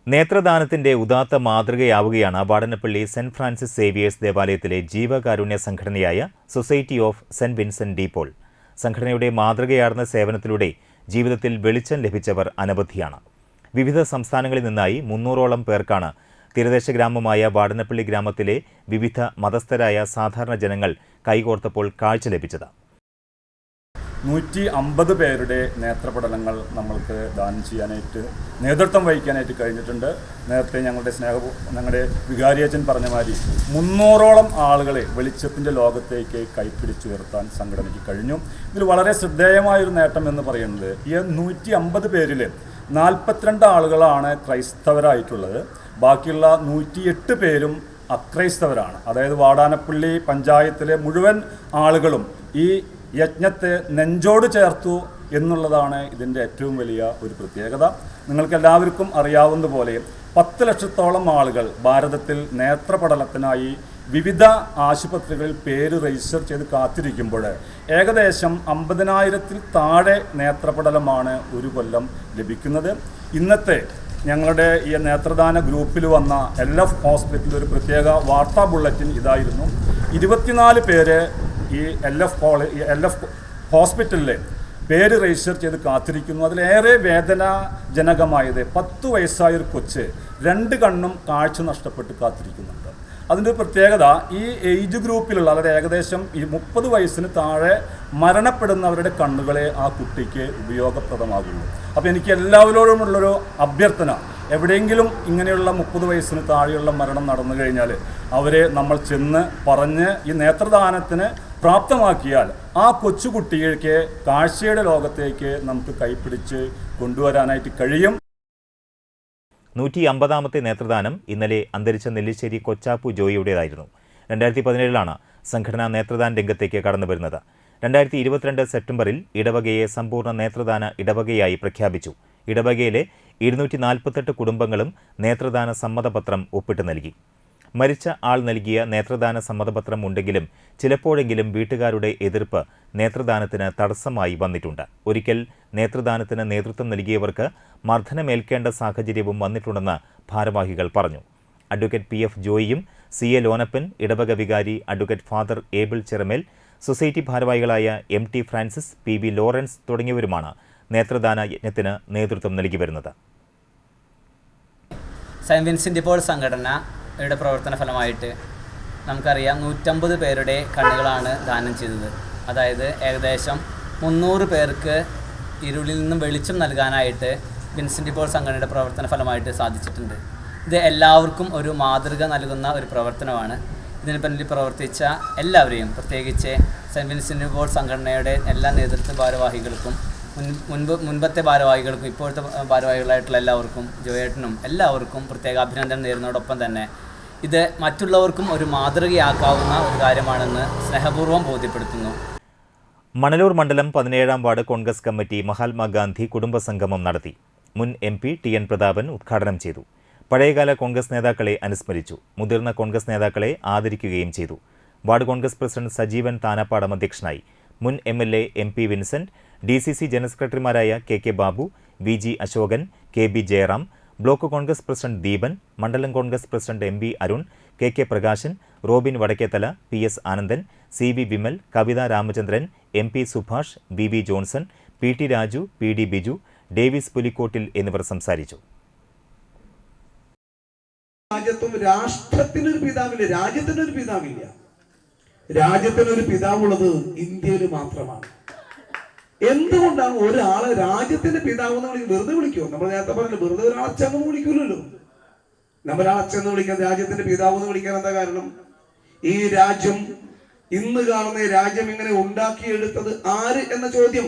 നേത്രദാനത്തിന്റെ ഉദാത്ത മാതൃകയാവുകയാണ് വാടനപ്പള്ളി സെന്റ് ഫ്രാൻസിസ് സേവിയേഴ്സ് ദേവാലയത്തിലെ ജീവകാരുണ്യ സംഘടനയായ society of saint Vincent de Paul. സംഘടനയുടെ മാതൃകയാർന്ന സേവനത്തിലൂടെ ജീവിതത്തിൽ വെളിച്ചം ലഭിച്ചവർ അനവധിയാണ്. വിവിധ സംസ്ഥാനങ്ങളിൽ നിന്നായി 300ഓളം പേർക്കാണ് തീരദേശ ഗ്രാമമായ വാടനപ്പള്ളി ഗ്രാമത്തിലെ വിവിധ മതസ്ഥരായ സാധാരണ ജനങ്ങൾ കൈകോർത്തപ്പോൾ കാഴ്ച ലഭിച്ചത്. 150 പേരുടെ നേത്രപടലങ്ങൾ നമ്മൾക്ക് ദാനം ചെയ്യാനായിട്ട് നേതൃത്വം വഹിക്കാനായിട്ട് കഴിഞ്ഞിട്ടുണ്ട്. നേരത്തെ ഞങ്ങളുടെ വികാരിയച്ഛൻ പറഞ്ഞ മാതിരി 300ഓളം ആളുകളെ വെളിച്ചത്തിൻ്റെ ലോകത്തേക്ക് കൈപ്പിടിച്ചുയർത്താൻ സംഘടനയ്ക്ക് കഴിഞ്ഞു. ഇതിൽ വളരെ ശ്രദ്ധേയമായൊരു നേട്ടം എന്ന് പറയുന്നത് ഈ 150 പേരിൽ 42 ആളുകളാണ് ക്രൈസ്തവരായിട്ടുള്ളത്. ബാക്കിയുള്ള 108 പേരും അക്രൈസ്തവരാണ്. അതായത് വാടാനപ്പള്ളി പഞ്ചായത്തിലെ മുഴുവൻ ആളുകളും ഈ യജ്ഞത്തെ നെഞ്ചോട് ചേർത്തു എന്നുള്ളതാണ് ഇതിൻ്റെ ഏറ്റവും വലിയ ഒരു പ്രത്യേകത. നിങ്ങൾക്കെല്ലാവർക്കും അറിയാവുന്നതുപോലെ 10 ലക്ഷത്തോളം ആളുകൾ ഭാരതത്തിൽ നേത്രപടലത്തിനായി വിവിധ ആശുപത്രികളിൽ പേര് രജിസ്റ്റർ ചെയ്ത് കാത്തിരിക്കുമ്പോൾ ഏകദേശം 50,000-ൽ താഴെ നേത്രപടലമാണ് ഒരു കൊല്ലം ലഭിക്കുന്നത്. ഇന്നത്തെ ഞങ്ങളുടെ ഈ നേത്രദാന ഗ്രൂപ്പിൽ വന്ന LF ഹോസ്പിറ്റലിൽ ഒരു പ്രത്യേക വാർത്താ ബുള്ളറ്റിൻ ഇതായിരുന്നു. 24 പേര് ഈ LF ഹോസ്പിറ്റലിൽ പേര് രജിസ്റ്റർ ചെയ്ത് കാത്തിരിക്കുന്നു. അതിലേറെ വേദനാജനകമായത് 10 വയസ്സായൊരു കൊച്ച് 2 കണ്ണും കാഴ്ച നഷ്ടപ്പെട്ട് കാത്തിരിക്കുന്നുണ്ട്. അതിൻ്റെ പ്രത്യേകത ഈ ഏജ് ഗ്രൂപ്പിലുള്ള അതായത് ഏകദേശം ഈ 30 വയസ്സിന് താഴെ മരണപ്പെടുന്നവരുടെ കണ്ണുകളെ ആ കുട്ടിക്ക് ഉപയോഗപ്രദമാകുന്നു. അപ്പോൾ എനിക്ക് എല്ലാവരോടുമുള്ളൊരു അഭ്യർത്ഥന, എവിടെയെങ്കിലും ഇങ്ങനെയുള്ള 30 വയസ്സിന് താഴെയുള്ള മരണം നടന്നു കഴിഞ്ഞാൽ അവരെ നമ്മൾ ചെന്ന് പറഞ്ഞ് ഈ നേത്രദാനത്തിന് പ്രാപ്തമാക്കിയാൽ ആ കൊച്ചുകുട്ടിക്ക് കാഴ്ചയുടെ ലോകത്തേക്ക് നമുക്ക് കൈപ്പിടിച്ച് കൊണ്ടുവരാനായിട്ട് കഴിയും. 150ാമത്തെ നേത്രദാനം ഇന്നലെ അന്തരിച്ച നെല്ലിശ്ശേരി കൊച്ചാപ്പു ജോയിയുടേതായിരുന്നു. 2017 സംഘടന നേത്രദാന രംഗത്തേക്ക് കടന്നുവരുന്നത്. 2022 സെപ്റ്റംബറിൽ ഇടവകയെ സമ്പൂർണ്ണ നേത്രദാന ഇടവകയായി പ്രഖ്യാപിച്ചു. ഇടവകയിലെ 248 കുടുംബങ്ങളും നേത്രദാന സമ്മതപത്രം ഒപ്പിട്ട് നൽകി. മരിച്ച ആൾ നൽകിയ നേത്രദാന സമ്മതപത്രം ഉണ്ടെങ്കിലും ചിലപ്പോഴെങ്കിലും വീട്ടുകാരുടെ എതിർപ്പ് നേത്രദാനത്തിന് തടസ്സമായി വന്നിട്ടുണ്ട്. ഒരിക്കൽ നേത്രദാനത്തിന് നേതൃത്വം നൽകിയവർക്ക് മർദ്ദനമേൽക്കേണ്ട സാഹചര്യവും വന്നിട്ടുണ്ടെന്ന് ഭാരവാഹികൾ പറഞ്ഞു. അഡ്വക്കേറ്റ് PF ജോയിയും CA ലോനപ്പൻ, ഇടവക വികാരി advocate father able Cheramel, society ഭാരവാഹികളായ MT ഫ്രാൻസിസ്, PB ലോറൻസ് തുടങ്ങിയവരുമാണ് നേത്രദാന യജ്ഞത്തിന് നേതൃത്വം നൽകി വരുന്നത്. സെന്റ് വിൻസെന്റ് പോൾ സംഘടനയുടെ പ്രവർത്തന ഫലമായിട്ട് നമുക്കറിയാം 150 പേരുടെ കണ്ണുകളാണ് ദാനം ചെയ്തത്. അതായത് ഏകദേശം 300 പേർക്ക് ഇരുളിൽ നിന്നും വെളിച്ചം നൽകാനായിട്ട് വിൻസെന്റ് പോൾ സംഘടനയുടെ പ്രവർത്തന ഫലമായിട്ട് സാധിച്ചിട്ടുണ്ട്. ഇത് എല്ലാവർക്കും ഒരു മാതൃക നൽകുന്ന ഒരു പ്രവർത്തനമാണ്. ഇതിന് പിന്നിൽ പ്രവർത്തിച്ച എല്ലാവരെയും, പ്രത്യേകിച്ച് സെന്റ് വിൻസെന്റ് പോൾ സംഘടനയുടെ എല്ലാ നേതൃത്വ ഭാരവാഹികൾക്കും മുൻപത്തെ ഭാരവാഹികൾക്കും ഇപ്പോഴത്തെ ഭാരവാഹികളായിട്ടുള്ള എല്ലാവർക്കും, ജോയേട്ടനും എല്ലാവർക്കും പ്രത്യേക അഭിനന്ദനം നേരുന്നതോടൊപ്പം തന്നെ ഇത് മറ്റുള്ളവർക്കും ഒരു മാതൃകയാക്കാവുന്ന ഒരു കാര്യമാണെന്ന് സ്നേഹപൂർവ്വം ബോധ്യപ്പെടുത്തുന്നു. മണലൂർ മണ്ഡലം 17ാം വാർഡ് കോൺഗ്രസ് കമ്മിറ്റി മഹാത്മാഗാന്ധി കുടുംബസംഗമം നടത്തി. മുൻ MP TN പ്രതാപൻ ഉദ്ഘാടനം ചെയ്തു. പഴയകാല കോൺഗ്രസ് നേതാക്കളെ അനുസ്മരിച്ചു. മുതിർന്ന കോൺഗ്രസ് നേതാക്കളെ ആദരിക്കുകയും ചെയ്തു. വാർഡ് കോൺഗ്രസ് പ്രസിഡന്റ് സജീവൻ താനാപ്പാടം അധ്യക്ഷനായി. മുൻ MLA MP Vincent, DCC general സെക്രട്ടറിമാരായ KK Babu, VG Ashokan, KB Jayaram, block Congress president Deepan, മണ്ഡലം Congress president MB Arun, KK Prakashan, Robin Vadakkethala, PS Anandan, CV Vimal, Kavitha Ramachandran, MP Subhash, BB Johnson, PT Raju, PD Biju, Davis Pulikkottil എന്നിവർ സംസാരിച്ചു. രാഷ്ട്രത്തിനൊരു പിതാവില്ല, രാജ്യത്തിനൊരു പിതാവില്ല. രാജ്യത്തിനൊരു പിതാവുള്ളത് ഇന്ത്യയിൽ മാത്രമാണ്. എന്തുകൊണ്ടാണ് ഒരാളെ രാജ്യത്തിന്റെ പിതാവ് എന്ന് വെറുതെ വിളിക്കുമോ? നമ്മൾ നേരത്തെ പറഞ്ഞില്ല, വെറുതെ ഒരാളച്ഛന്ന് വിളിക്കൂലല്ലോ. നമ്മളൊരാളച്ഛന്ന് വിളിക്കാൻ, രാജ്യത്തിന്റെ പിതാവ് എന്ന് വിളിക്കാൻ എന്താ കാരണം? ഈ രാജ്യം, ഇന്ന് കാണുന്ന രാജ്യം ഇങ്ങനെ ഉണ്ടാക്കിയെടുത്തത് ആര് എന്ന ചോദ്യം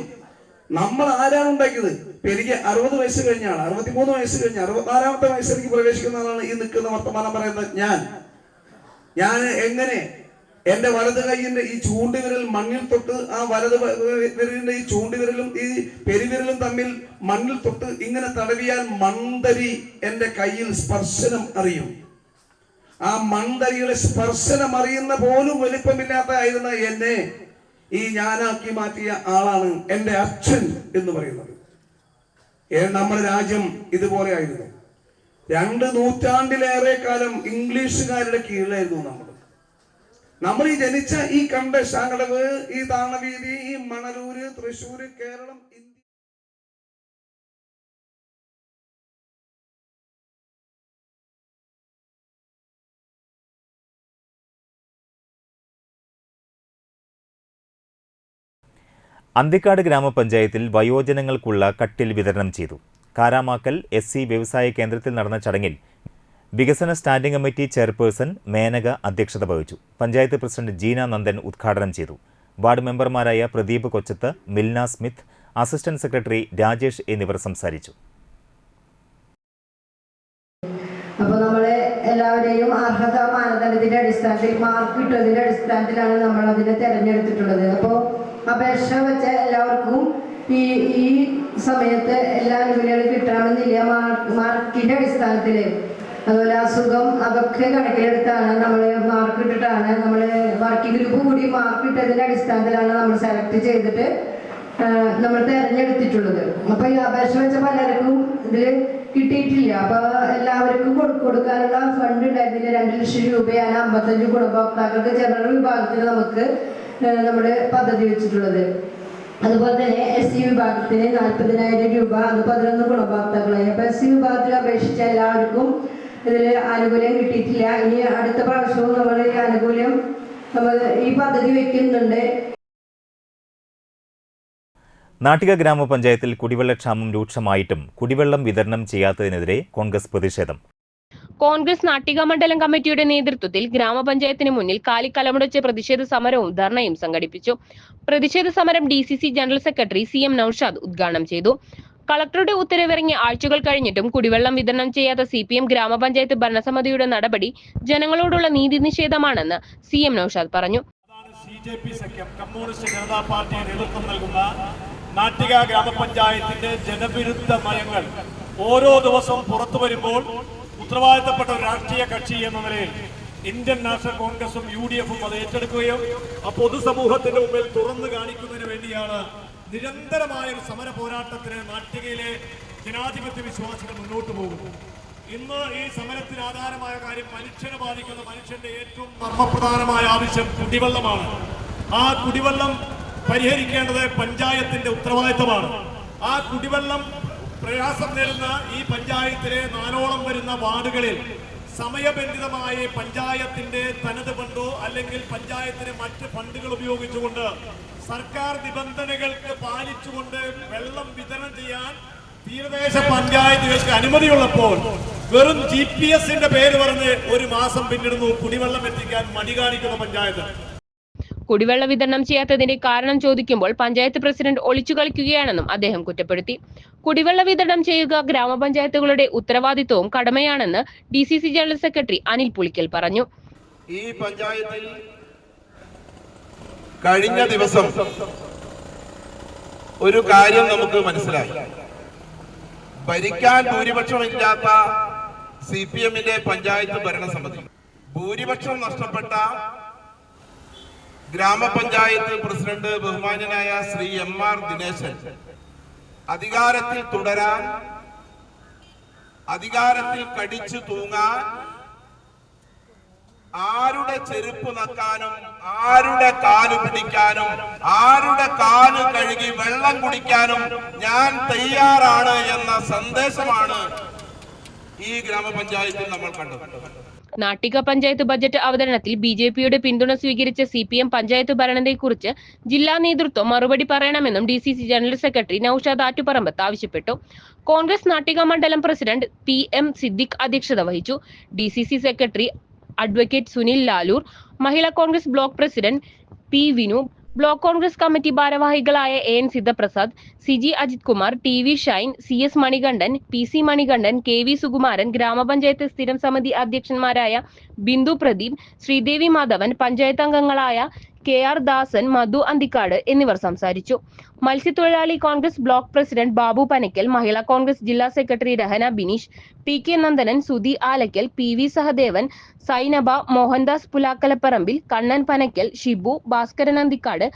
നമ്മൾ ആരാണ് ഉണ്ടാക്കിയത്? ഇപ്പൊ എനിക്ക് 60 വയസ്സ് കഴിഞ്ഞാണ്, 63 വയസ്സ് കഴിഞ്ഞ 64ാമത്തെ വയസ്സിലേക്ക് പ്രവേശിക്കുന്ന ആളാണ് ഈ നിൽക്കുന്ന വർത്തമാനം പറയുന്നത്. ഞാൻ എങ്ങനെ എന്റെ വലത് കൈയിന്റെ ഈ ചൂണ്ടുവിരൽ മണ്ണിൽ തൊട്ട് ആ വലത് വിരലിന്റെ ഈ ചൂണ്ടുവിരലും ഈ പെരുവിരലും തമ്മിൽ മണ്ണിൽ തൊട്ട് ഇങ്ങനെ തടവിയാൽ മൺതരി എന്റെ കയ്യിൽ സ്പർശനം അറിയും. ആ മൺതരിയുടെ സ്പർശനം അറിയുന്ന പോലും വലിപ്പമില്ലാത്തതായിരുന്ന എന്നെ ഈ ഞാനാക്കി മാറ്റിയ ആളാണ് എന്റെ അച്ഛൻ എന്ന് പറയുന്നത്. നമ്മുടെ രാജ്യം ഇതുപോലെ ആയിരുന്നു. 2 നൂറ്റാണ്ടിലേറെ കാലം ഇംഗ്ലീഷുകാരുടെ കീഴിലായിരുന്നു നമ്മൾ ഈ ജനിച്ച ഈ കണ്ട ശാകടവ്, ഈ താണവീതി, ഈ മണലൂര്, തൃശ്ശൂര്, കേരളം. അന്തിക്കാട് ഗ്രാമപഞ്ചായത്തിൽ വയോജനങ്ങൾക്കുള്ള കട്ടിൽ വിതരണം ചെയ്തു. കാരാമാക്കൽ SC വ്യവസായ കേന്ദ്രത്തിൽ നടന്ന ചടങ്ങിൽ വികസന സ്റ്റാൻഡിംഗ് കമ്മിറ്റി ചെയർപേഴ്സൺ മേനക അധ്യക്ഷത വഹിച്ചു. പഞ്ചായത്ത് പ്രസിഡന്റ് ജീന നന്ദൻ ഉദ്ഘാടനം ചെയ്തു. വാർഡ് മെമ്പർമാരായ Pradeep Kochath, Milna Smith, assistant secretary Rajesh എന്നിവർ സംസാരിച്ചു. അപ്പോൾ നമ്മളെ എല്ലാവരെയും അർഹതാ മാനദണ്ഡത്തിന്റെ അടിസ്ഥാനത്തിൽ മാർക്ക് കിട്ടുന്നതിന്റെ അടിസ്ഥാനത്തിലാണ് നമ്മൾ അതിനെ തിരഞ്ഞെടുത്തിട്ടുള്ളത്. അപ്പോൾ അപേക്ഷ വെച്ച എല്ലാവർക്കും ഈ സമയത്ത് എല്ലാ ആനുകൂല്യങ്ങളും കിട്ടണമെന്നില്ല. മാർക്കിന്റെ അടിസ്ഥാനത്തിൽ അതുപോലെ അസുഖം അതൊക്കെ കണക്കിലെടുത്താണ് നമ്മൾ മാർക്ക് ഇട്ടിട്ടാണ് നമ്മൾ വർക്കിംഗ് ഗ്രൂപ്പ് കൂടി മാർക്ക് ഇട്ടതിന്റെ അടിസ്ഥാനത്തിലാണ് നമ്മൾ സെലക്ട് ചെയ്തിട്ട് നമ്മൾ തിരഞ്ഞെടുത്തിട്ടുള്ളത്. അപ്പൊ ഈ അപേക്ഷ വെച്ച പലർക്കും ഇതിൽ കിട്ടിയിട്ടില്ല. അപ്പൊ എല്ലാവർക്കും കൊടുക്കാനുള്ള ഫണ്ട് ഉണ്ടായിരുന്നില്ല. 2 ലക്ഷം രൂപയാണ് 55 ഗുണഭോക്താക്കൾക്ക് ജനറൽ വിഭാഗത്തിൽ നമുക്ക് നമ്മുടെ പദ്ധതി വെച്ചിട്ടുള്ളത്. അതുപോലെ തന്നെ SC വിഭാഗത്തിന് 40,000 രൂപ, അത് 11 ഗുണഭോക്താക്കളായി. അപ്പൊ SC വിഭാഗത്തിൽ അപേക്ഷിച്ച എല്ലാവർക്കും ഇതിൽ ആനുകൂല്യം കിട്ടിയിട്ടില്ല. ഇനി അടുത്ത പ്രാവശ്യവും നമ്മൾ ഈ ആനുകൂല്യം ഈ പദ്ധതി വെക്കുന്നുണ്ട്. നാട്ടിക ഗ്രാമപഞ്ചായത്തിൽ കുടിവെള്ളക്ഷാമം രൂക്ഷമായിട്ടും കുടിവെള്ളം വിതരണം ചെയ്യാത്തതിനെതിരെ കോൺഗ്രസ് പ്രതിഷേധം. കോൺഗ്രസ് നാട്ടിക മണ്ഡലം കമ്മിറ്റിയുടെ നേതൃത്വത്തിൽ ഗ്രാമപഞ്ചായത്തിന് മുന്നിൽ കാലിക്കലമുടച്ച് പ്രതിഷേധ സമരവും ധർണയും സംഘടിപ്പിച്ചു. പ്രതിഷേധ സമരം DCC general secretary CM Naushad ഉദ്ഘാടനം ചെയ്തു. കളക്ടറുടെ ഉത്തരവിറങ്ങിയ ആഴ്ചകൾ കഴിഞ്ഞിട്ടും കുടിവെള്ളം വിതരണം ചെയ്യാത്ത CPM ഗ്രാമപഞ്ചായത്ത് ഭരണസമിതിയുടെ നടപടി ജനങ്ങളോടുള്ള നീതി നിഷേധമാണെന്ന് CM നൌഷാദ് പറഞ്ഞു. CJP സഖ്യം കമ്മ്യൂണിസ്റ്റ് ജനതാ പാർട്ടി നേതൃത്വം നൽകുന്ന നാട്ടിക ഗ്രാമപഞ്ചായത്തിന്റെ ജനവിരുദ്ധ നയങ്ങൾ ഓരോ ദിവസവും പുറത്തു വരുമ്പോൾ ഉത്തരവാദിത്തപ്പെട്ട ഒരു രാഷ്ട്രീയ കക്ഷി എന്ന നിലയിൽ ഇന്ത്യൻ നാഷണൽ കോൺഗ്രസും UDF-ഉം അത് ഏറ്റെടുക്കുകയും ആ പൊതുസമൂഹത്തിന്റെ മുമ്പിൽ തുറന്നു കാണിക്കുന്നതിന് വേണ്ടിയാണ് നിരന്തരമായ ഒരു സമര പോരാട്ടത്തിന് നാട്ടികയിലെ ജനാധിപത്യ വിശ്വാസികൾ മുന്നോട്ട് പോകുന്നു. ഇന്ന് ഈ സമരത്തിന് ആധാരമായ കാര്യം മനുഷ്യനെ ബാധിക്കുന്ന മനുഷ്യന്റെ ഏറ്റവും മർമ്മപ്രധാനമായ ആവശ്യം കുടിവെള്ളമാണ്. ആ കുടിവെള്ളം പരിഹരിക്കേണ്ടത് പഞ്ചായത്തിന്റെ ഉത്തരവാദിത്തമാണ്. ആ കുടിവെള്ളം പ്രയാസം നേരുന്ന ഈ പഞ്ചായത്തിലെ 4ഓളം വരുന്ന വാർഡുകളിൽ സമയബന്ധിതമായി പഞ്ചായത്തിന്റെ തനത് ഫണ്ടോ അല്ലെങ്കിൽ പഞ്ചായത്തിന് മറ്റ് ഫണ്ടുകൾ ഉപയോഗിച്ചുകൊണ്ട് സർക്കാർ നിബന്ധനകൾക്ക് പാലിച്ചുകൊണ്ട് വെള്ളം വിതരണം ചെയ്യാൻ തീരദേശ പഞ്ചായത്തുകൾക്ക് അനുമതിയുള്ളപ്പോൾ വെറും GPS-ന്റെ പേര് പറഞ്ഞ് ഒരു മാസം പിന്നിടുന്നു കുടിവെള്ളം എത്തിക്കാൻ മടി കാണിക്കുന്ന പഞ്ചായത്ത്. കുടിവെള്ള വിതരണം ചെയ്യാത്തതിന്റെ കാരണം ചോദിക്കുമ്പോൾ പഞ്ചായത്ത് പ്രസിഡന്റ് ഒളിച്ചു കളിക്കുകയാണെന്നും അദ്ദേഹം കുറ്റപ്പെടുത്തി. കുടിവെള്ള വിതരണം ചെയ്യുക ഗ്രാമപഞ്ചായത്തുകളുടെ ഉത്തരവാദിത്വവും കടമയാണെന്ന് DCC general secretary Anil Pulikkal പറഞ്ഞു. ഈ പഞ്ചായത്തിൽ കഴിഞ്ഞ ദിവസം ഒരു കാര്യം നമുക്ക് മനസ്സിലായി. ഭരിക്കാൻ ഭൂരിപക്ഷമില്ലാത്ത CPM-ന്റെ പഞ്ചായത്ത് ഭരണസമിതി ഭൂരിപക്ഷം നഷ്ടപ്പെട്ട ഗ്രാമപഞ്ചായത്ത് പ്രസിഡന്റ് ബഹുമാന്യനായ ശ്രീ MR ദിനേശൻ അധികാരത്തിൽ തുടരാൻ, അധികാരത്തിൽ കടിച്ചു തൂങ്ങാൻ, ആരുടെ ചെരുപ്പ് നക്കാനും ആരുടെ കാല് പിടിക്കാനും ആരുടെ കാല് കഴുകി വെള്ളം കുടിക്കാനും ഞാൻ തയ്യാറാണ് എന്ന സന്ദേശമാണ് ഈ ഗ്രാമപഞ്ചായത്തിൽ നമ്മൾ കണ്ടത്. നാട്ടിക പഞ്ചായത്ത് ബജറ്റ് അവതരണത്തിൽ BJP-യുടെ പിന്തുണ സ്വീകരിച്ച CPM പഞ്ചായത്ത് ഭരണത്തെക്കുറിച്ച് ജില്ലാ നേതൃത്വം മറുപടി പറയണമെന്നും DCC general secretary Naushad Attuparambath ആവശ്യപ്പെട്ടു. കോൺഗ്രസ് നാട്ടിക മണ്ഡലം പ്രസിഡന്റ് PM സിദ്ദിഖ് അധ്യക്ഷത വഹിച്ചു. DCC secretary advocate Sunil Lalur, Mahila Congress block president P Vinu, block Congress committee ഭാരവാഹികളായ AN Sidhaprasad, CG Ajith Kumar, TV Shine, CS Manikandan, PC Manikandan, KV Sukumaran, grama panchayat സ്ഥിരം സമിതി അധ്യക്ഷന്മാരായ ബിന്ദു പ്രദീപ്, ശ്രീദേവി മാധവൻ, പഞ്ചായത്ത് അംഗങ്ങളായ KR ദാസൻ, മധു അന്തിക്കാട് എന്നിവർ സംസാരിച്ചു. മത്സ്യത്തൊഴിലാളി കോൺഗ്രസ് ബ്ലോക്ക് പ്രസിഡന്റ് ബാബു പനക്കൽ, മഹിളാ കോൺഗ്രസ് ജില്ലാ secretary Rahana Bineesh, PK Nandanan, Sudhi Alakkal, PV Sahadevan, Sainaba, Mohandas Pulakkalapparambil, Kannan Panakkal, Shibu, Bhaskaran Anthikad,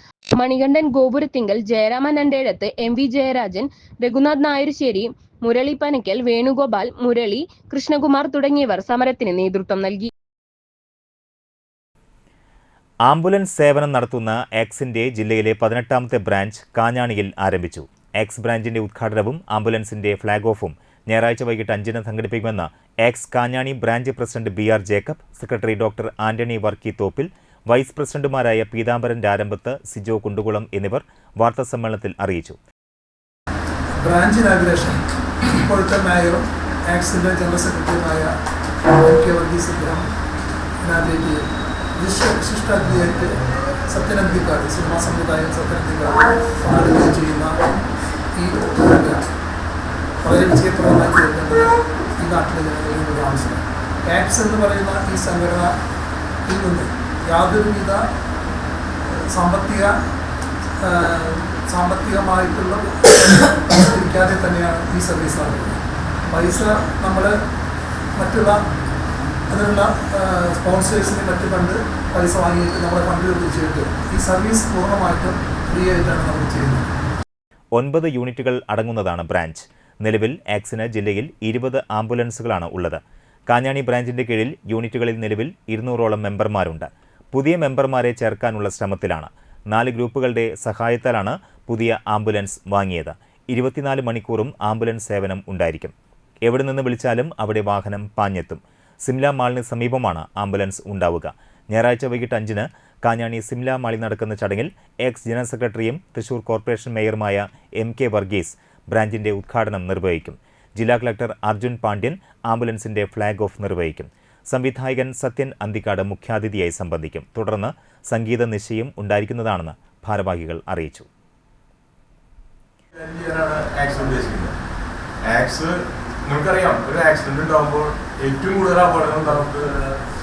Manikandan Gopurathinkal, Jayaraman Andedath, MV Jayarajan, Raghunath Nayarusseri, Murali Panakkal, Venugopal, Murali, Krishnakumar തുടങ്ങിയവർ സമരത്തിന് നേതൃത്വം നൽകി. ആംബുലൻസ് സേവനം നടത്തുന്ന എക്സിന്റെ ജില്ലയിലെ 18ാമത്തെ ബ്രാഞ്ച് കാഞ്ഞാണിയിൽ ആരംഭിച്ചു. എക്സ് ബ്രാഞ്ചിന്റെ ഉദ്ഘാടനവും ആംബുലൻസിന്റെ ഫ്ളാഗ് ഓഫും ഞായറാഴ്ച വൈകിട്ട് 5-ന് സംഘടിപ്പിക്കുമെന്ന് ex Kanjani branch president BR Jacob, secretary doctor Antony Varkey Thoppil, vice പ്രസിഡന്റുമാരായ പീതാംബരൻ രാരമ്പത്ത്, സിജോ കുണ്ടുകുളം എന്നിവർ വാർത്താസമ്മേളനത്തിൽ അറിയിച്ചു. ബ്രാഞ്ച് ഇനാഗുറേഷൻ ഇപ്പോഴത്തെ മേയറും ആക്സിൻ്റെ ജനറൽ സെക്രട്ടറിയുമായ MK വർഗീസ് അദ്ദേഹം ഇനാഗുറേറ്റ് ചെയ്യും. വിശിഷ്ടാതിഥിയായിട്ട് സത്യനന്ദിക്കാട്, സിനിമാ സംവിധായകൻ സത്യനന്ദിക്കാട് പങ്കെടുക്കുകയും ചെയ്യുന്ന ഈ പ്രോഗ്രാം വളരെ വിജയപ്രദമായി തീർക്കേണ്ടത് ഈ നാട്ടിലെ ജനങ്ങളുടെ ആവശ്യമാണ്. ആക്സ് എന്ന് പറയുന്ന ഈ സംഘടനയിൽ നിന്ന് യാതൊരുവിധ സാമ്പത്തികമായിട്ടുള്ള ഇരിക്കാതെ തന്നെയാണ് ഈ സർവീസ് നടക്കുന്നത്. പൈസ നമ്മൾ മറ്റുള്ള അതിനുള്ള സ്പോൺസേഴ്സിന് മറ്റു ഫണ്ട് പൈസ വാങ്ങിയിട്ട് നമ്മുടെ ഫണ്ടിൽ തിരിച്ചിട്ട് ഈ സർവീസ് പൂർണ്ണമായിട്ടും ഫ്രീ ആയിട്ടാണ് നമ്മൾ ചെയ്യുന്നത്. 9 യൂണിറ്റുകൾ അടങ്ങുന്നതാണ് ബ്രാഞ്ച്. നിലവിൽ ആക്സിന് ജില്ലയിൽ 20 ആംബുലൻസുകളാണ് ഉള്ളത്. കാഞ്ഞാണി ബ്രാഞ്ചിന്റെ കീഴിൽ യൂണിറ്റുകളിൽ നിലവിൽ 200ഓളം മെമ്പർമാരുണ്ട്. പുതിയ മെമ്പർമാരെ ചേർക്കാനുള്ള ശ്രമത്തിലാണ്. 4 ഗ്രൂപ്പുകളുടെ സഹായത്താലാണ് പുതിയ ആംബുലൻസ് വാങ്ങിയത്. 24 മണിക്കൂറും ആംബുലൻസ് സേവനം ഉണ്ടായിരിക്കും. എവിടെ നിന്ന് വിളിച്ചാലും അവിടെ വാഹനം പാഞ്ഞെത്തും. സിംല മാളിന് സമീപമാണ് ആംബുലൻസ് ഉണ്ടാവുക. ഞായറാഴ്ച വൈകിട്ട് 5-ന് കാഞ്ഞാണി സിംല മാളിൽ നടക്കുന്ന ചടങ്ങിൽ എക്സ് ജനറൽ സെക്രട്ടറിയും തൃശൂർ കോർപ്പറേഷൻ മേയറുമായ MK വർഗീസ് ബ്രാഞ്ചിന്റെ ഉദ്ഘാടനം നിർവഹിക്കും. ജില്ലാ കളക്ടർ അർജുൻ പാണ്ഡ്യൻ ആംബുലൻസിന്റെ ഫ്ളാഗ് ഓഫ് നിർവഹിക്കും. സംവിധായകൻ സത്യൻ അന്തിക്കാട് മുഖ്യാതിഥിയായി സംബന്ധിക്കും. തുടർന്ന് സംഗീത നിശ്ചയം ഉണ്ടായിരിക്കുന്നതാണെന്ന് ഭാരവാഹികൾ അറിയിച്ചു. നമുക്കറിയാം, ഒരു ആക്സിഡന്റ് ഉണ്ടാകുമ്പോൾ ഏറ്റവും കൂടുതൽ അപകടങ്ങൾ നമുക്ക്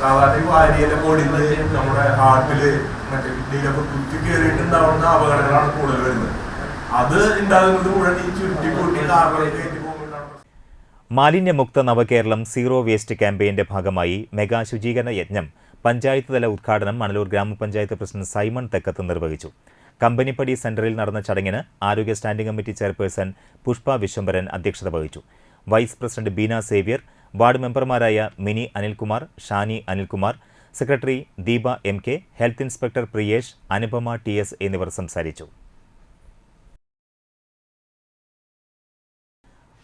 സാധാരണ വാരിയിലെ പൊടിന്ന് നമ്മുടെ ഹാർട്ടില് മറ്റേ കിഡ്നിയിലൊക്കെ കുത്തി കയറിയിട്ടുണ്ടാവുന്ന അപകടങ്ങളാണ് കൂടുതൽ വരുന്നത്. അത് ഉണ്ടാകുന്നത് മുഴുവൻ ഈ ചുരുട്ടി കൂട്ടി കാറിലേക്ക് പോകുമ്പോഴാണ്. മാലിന്യമുക്ത നവകേരളം സീറോ വേസ്റ്റ് ക്യാമ്പയിന്റെ ഭാഗമായി മെഗാ ശുചീകരണ യജ്ഞം പഞ്ചായത്ത് തല ഉദ്ഘാടനം മണലൂർ ഗ്രാമപഞ്ചായത്ത് പ്രസിഡന്റ് സൈമൺ തെക്കത്ത് നിർവഹിച്ചു. കമ്പനിപ്പടി സെന്ററിൽ നടന്ന ചടങ്ങിന് ആരോഗ്യ standing committee chairperson Pushpa Viswambharan അധ്യക്ഷത വഹിച്ചു. Vice president Beena Xavier, ward മെമ്പർമാരായ Mini Anilkumar, Shani Anilkumar, secretary Deepa MK, health inspector Priyesh, Anupama TS എന്നിവർ സംസാരിച്ചു.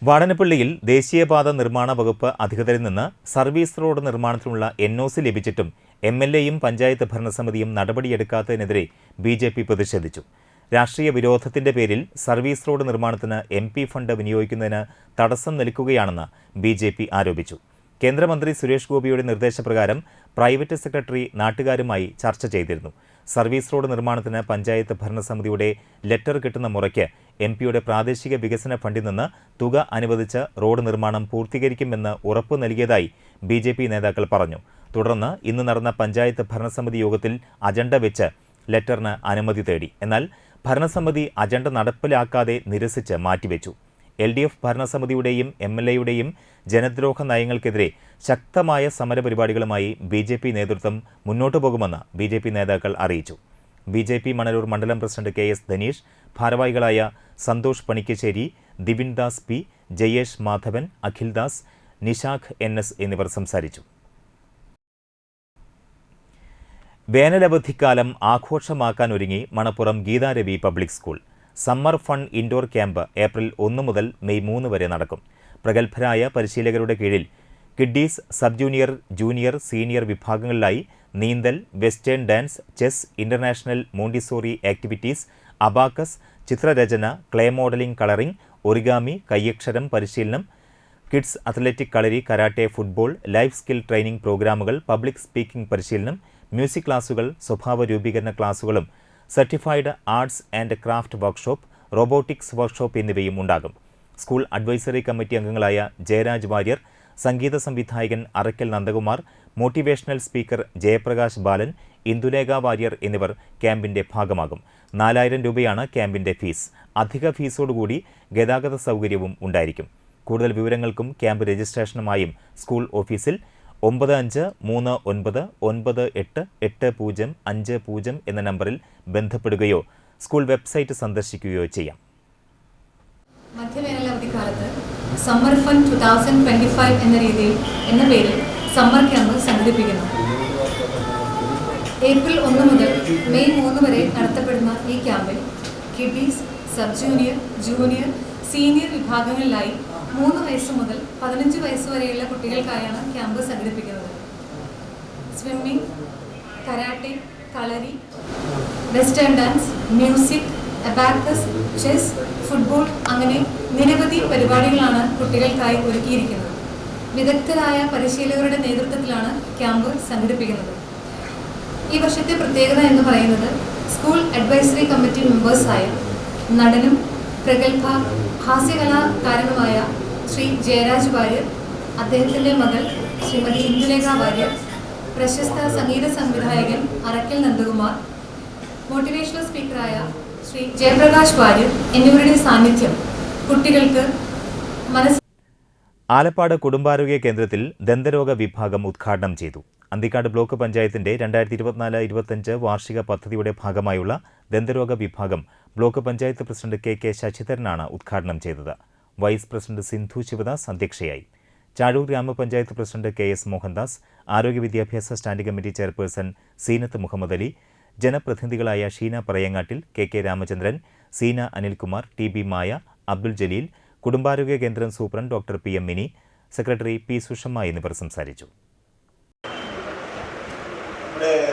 വാടനപ്പള്ളിയിൽ ദേശീയപാത നിർമ്മാണ വകുപ്പ് അധികൃതരിൽ നിന്ന് സർവീസ് റോഡ് നിർമ്മാണത്തിനുള്ള NOC ലഭിച്ചിട്ടും MLAയും പഞ്ചായത്ത് ഭരണസമിതിയും നടപടിയെടുക്കാത്തതിനെതിരെ BJP പ്രതിഷേധിച്ചു. രാഷ്ട്രീയ വിരോധത്തിന്റെ പേരിൽ സർവീസ് റോഡ് നിർമ്മാണത്തിന് MP ഫണ്ട് വിനിയോഗിക്കുന്നതിന് തടസ്സം നിൽക്കുകയാണെന്ന് BJP ആരോപിച്ചു. കേന്ദ്രമന്ത്രി സുരേഷ് ഗോപിയുടെ നിർദ്ദേശപ്രകാരം പ്രൈവറ്റ് സെക്രട്ടറി നാട്ടുകാരുമായി ചർച്ച ചെയ്തിരുന്നു. സർവീസ് റോഡ് നിർമ്മാണത്തിന് പഞ്ചായത്ത് ഭരണസമിതിയുടെ ലെറ്റർ കിട്ടുന്ന മുറയ്ക്ക് MPയുടെ പ്രാദേശിക വികസന ഫണ്ടിൽ നിന്ന് തുക അനുവദിച്ച് റോഡ് നിർമ്മാണം പൂർത്തീകരിക്കുമെന്ന് ഉറപ്പു നൽകിയതായി BJP നേതാക്കൾ പറഞ്ഞു. തുടർന്ന് ഇന്ന് നടന്ന പഞ്ചായത്ത് ഭരണസമിതി യോഗത്തിൽ അജണ്ട വെച്ച് ലെറ്ററിന് അനുമതി തേടി. എന്നാൽ ഭരണസമിതി അജണ്ട നടപ്പിലാക്കാതെ നിരസിച്ച് മാറ്റിവെച്ചു. LDF ഭരണസമിതിയുടെയും MLAയുടെയും ജനദ്രോഹ നയങ്ങൾക്കെതിരെ ശക്തമായ സമരപരിപാടികളുമായി BJP നേതൃത്വം മുന്നോട്ടു പോകുമെന്ന് BJP നേതാക്കൾ അറിയിച്ചു. BJP മണലൂർ മണ്ഡലം പ്രസിഡന്റ് KS ധനീഷ്, ഭാരവാഹികളായ സന്തോഷ് പണിക്കശ്ശേരി, ദിവിൻദാസ് P, ജയേഷ് മാധവൻ, അഖിൽദാസ്, നിഷാഖ് NS എന്നിവർ സംസാരിച്ചു. വേനലവധിക്കാലം ആഘോഷമാക്കാനൊരുങ്ങി Manappuram Geetharavi public school. Summer fun indoor camp April 1 മുതൽ മെയ് 3 വരെ നടക്കും. പ്രഗത്ഭരായ പരിശീലകരുടെ കീഴിൽ kiddies, sub junior, junior, senior വിഭാഗങ്ങളിലായി നീന്തൽ, western dance, chess, international Montessori activities, abacus, ചിത്രരചന, ക്ലേ മോഡലിംഗ്, കളറിംഗ്, ഒറിഗാമി, കയ്യക്ഷരം പരിശീലനം, kids athletic, kalari, karate, football, life skill training പ്രോഗ്രാമുകൾ, പബ്ലിക് സ്പീക്കിംഗ് പരിശീലനം, മ്യൂസിക് ക്ലാസുകൾ, സ്വഭാവ രൂപീകരണ ക്ലാസുകളും, certified arts and craft workshop, robotics workshop എന്നിവയും ഉണ്ടാകും. സ്കൂൾ അഡ്വൈസറി കമ്മിറ്റി അംഗങ്ങളായ ജയരാജ് വാര്യർ, സംഗീത സംവിധായകൻ അറക്കൽ നന്ദകുമാർ, മോട്ടിവേഷണൽ സ്പീക്കർ ജയപ്രകാശ് ബാലൻ, ഇന്ദുലേഖ വാര്യർ എന്നിവർ ക്യാമ്പിന്റെ ഭാഗമാകും. 4000 രൂപയാണ് ക്യാമ്പിന്റെ ഫീസ്. അധിക ഫീസോടുകൂടി ഗതാഗത സൗകര്യവും ഉണ്ടായിരിക്കും. കൂടുതൽ വിവരങ്ങൾക്കും ക്യാമ്പ് രജിസ്ട്രേഷനുമായും സ്കൂൾ ഓഫീസിൽ 9539988050 എന്ന നമ്പറിൽ ബന്ധപ്പെടുകയോ സ്കൂൾ വെബ്സൈറ്റ് സന്ദർശിക്കുകയോ ചെയ്യാം. മധ്യവേനലവധിക്കാലത്ത് സമ്മർ ഫൺ 2025 എന്ന പേരിൽ സമ്മർ ക്യാമ്പ് സംഘടിപ്പിക്കുന്നു. ഏപ്രിൽ 1 മുതൽ മെയ് 3 വരെ നടത്തപ്പെടുന്ന ഈ ക്യാമ്പിൽ kiddies, sub junior, junior, senior വിഭാഗങ്ങളിലായി 3 വയസ്സ് മുതൽ 15 വയസ്സ് വരെയുള്ള കുട്ടികൾക്കായാണ് ക്യാമ്പ് സംഘടിപ്പിക്കുന്നത്. Swimming, karate, kalari, western dance, music, abacus, chess, football അങ്ങനെ നിരവധി പരിപാടികളാണ് കുട്ടികൾക്കായി ഒരുക്കിയിരിക്കുന്നത്. വിദഗ്ധരായ പരിശീലകരുടെ നേതൃത്വത്തിലാണ് ക്യാമ്പ് സംഘടിപ്പിക്കുന്നത്. ഈ വർഷത്തെ പ്രത്യേകത എന്ന് പറയുന്നത് സ്കൂൾ അഡ്വൈസറി കമ്മിറ്റി മെമ്പേഴ്സായ നടനും പ്രഗത്ഭ ഹാസ്യകലാകാരനുമായ ശ്രീ ജയരാജ് വാര്യർ, അദ്ദേഹത്തിൻ്റെ മകൾ ശ്രീമതി ഇന്ദുലേഖ വാര്യർ, പ്രശസ്ത സംഗീത സംവിധായകൻ അറക്കൽ നന്ദകുമാർ, മോട്ടിവേഷണൽ സ്പീക്കറായ ശ്രീ ജയപ്രകാശ് വാര്യർ എന്നിവരുടെ സാന്നിധ്യം കുട്ടികൾക്ക് ആലപ്പാട് കുടുംബാരോഗ്യ കേന്ദ്രത്തിൽ ദന്തരോഗ വിഭാഗം ഉദ്ഘാടനം ചെയ്തു. അന്തിക്കാട് ബ്ലോക്ക് പഞ്ചായത്തിന്റെ 2024-25 വാർഷിക പദ്ധതിയുടെ ഭാഗമായുള്ള ദന്തരോഗ വിഭാഗം ബ്ലോക്ക് പഞ്ചായത്ത് പ്രസിഡന്റ് കെ ശശിധരനാണ് ഉദ്ഘാടനം ചെയ്തത്. വൈസ് പ്രസിഡന്റ് സിന്ധു ശിവദാസ് അധ്യക്ഷയായി. ചാഴൂർ ഗ്രാമപഞ്ചായത്ത് പ്രസിഡന്റ് KS മോഹൻദാസ്, ആരോഗ്യ വിദ്യാഭ്യാസ standing committee chairperson Zeenath Muhammad Ali, ജനപ്രതിനിധികളായ ഷീന പറയങ്ങാട്ടിൽ, KK രാമചന്ദ്രൻ, സീന അനിൽകുമാർ, TB മായ, അബ്ദുൽ ജലീൽ, കുടുംബാരോഗ്യ കേന്ദ്രം സൂപ്രണ്ട് doctor PM Mini, secretary P Sushamma എന്നിവർ സംസാരിച്ചു.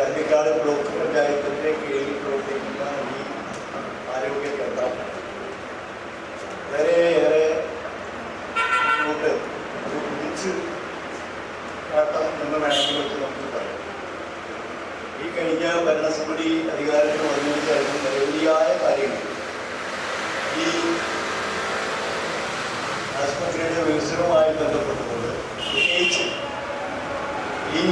അന്തിക്കാട് ബ്ലോക്ക് പഞ്ചായത്തിൻ്റെ കീഴിൽ പ്രവർത്തിക്കുന്ന ഈ ആരോഗ്യ കേന്ദ്രം വളരെയേറെ മുന്നോട്ട് ഒരു കുതിച്ച് കാട്ടം എന്ന് വേണമെങ്കിൽ നമുക്ക് പറയാം. ഈ കഴിഞ്ഞ ഭരണസമിതി അധികാരത്തിൽ വന്നതിന് ശേഷം നിരവധിയായ കാര്യങ്ങൾ ഈ ആശുപത്രിയുടെ വികസനവുമായി ബന്ധപ്പെട്ടുകൊണ്ട് പ്രത്യേകിച്ച് ഈ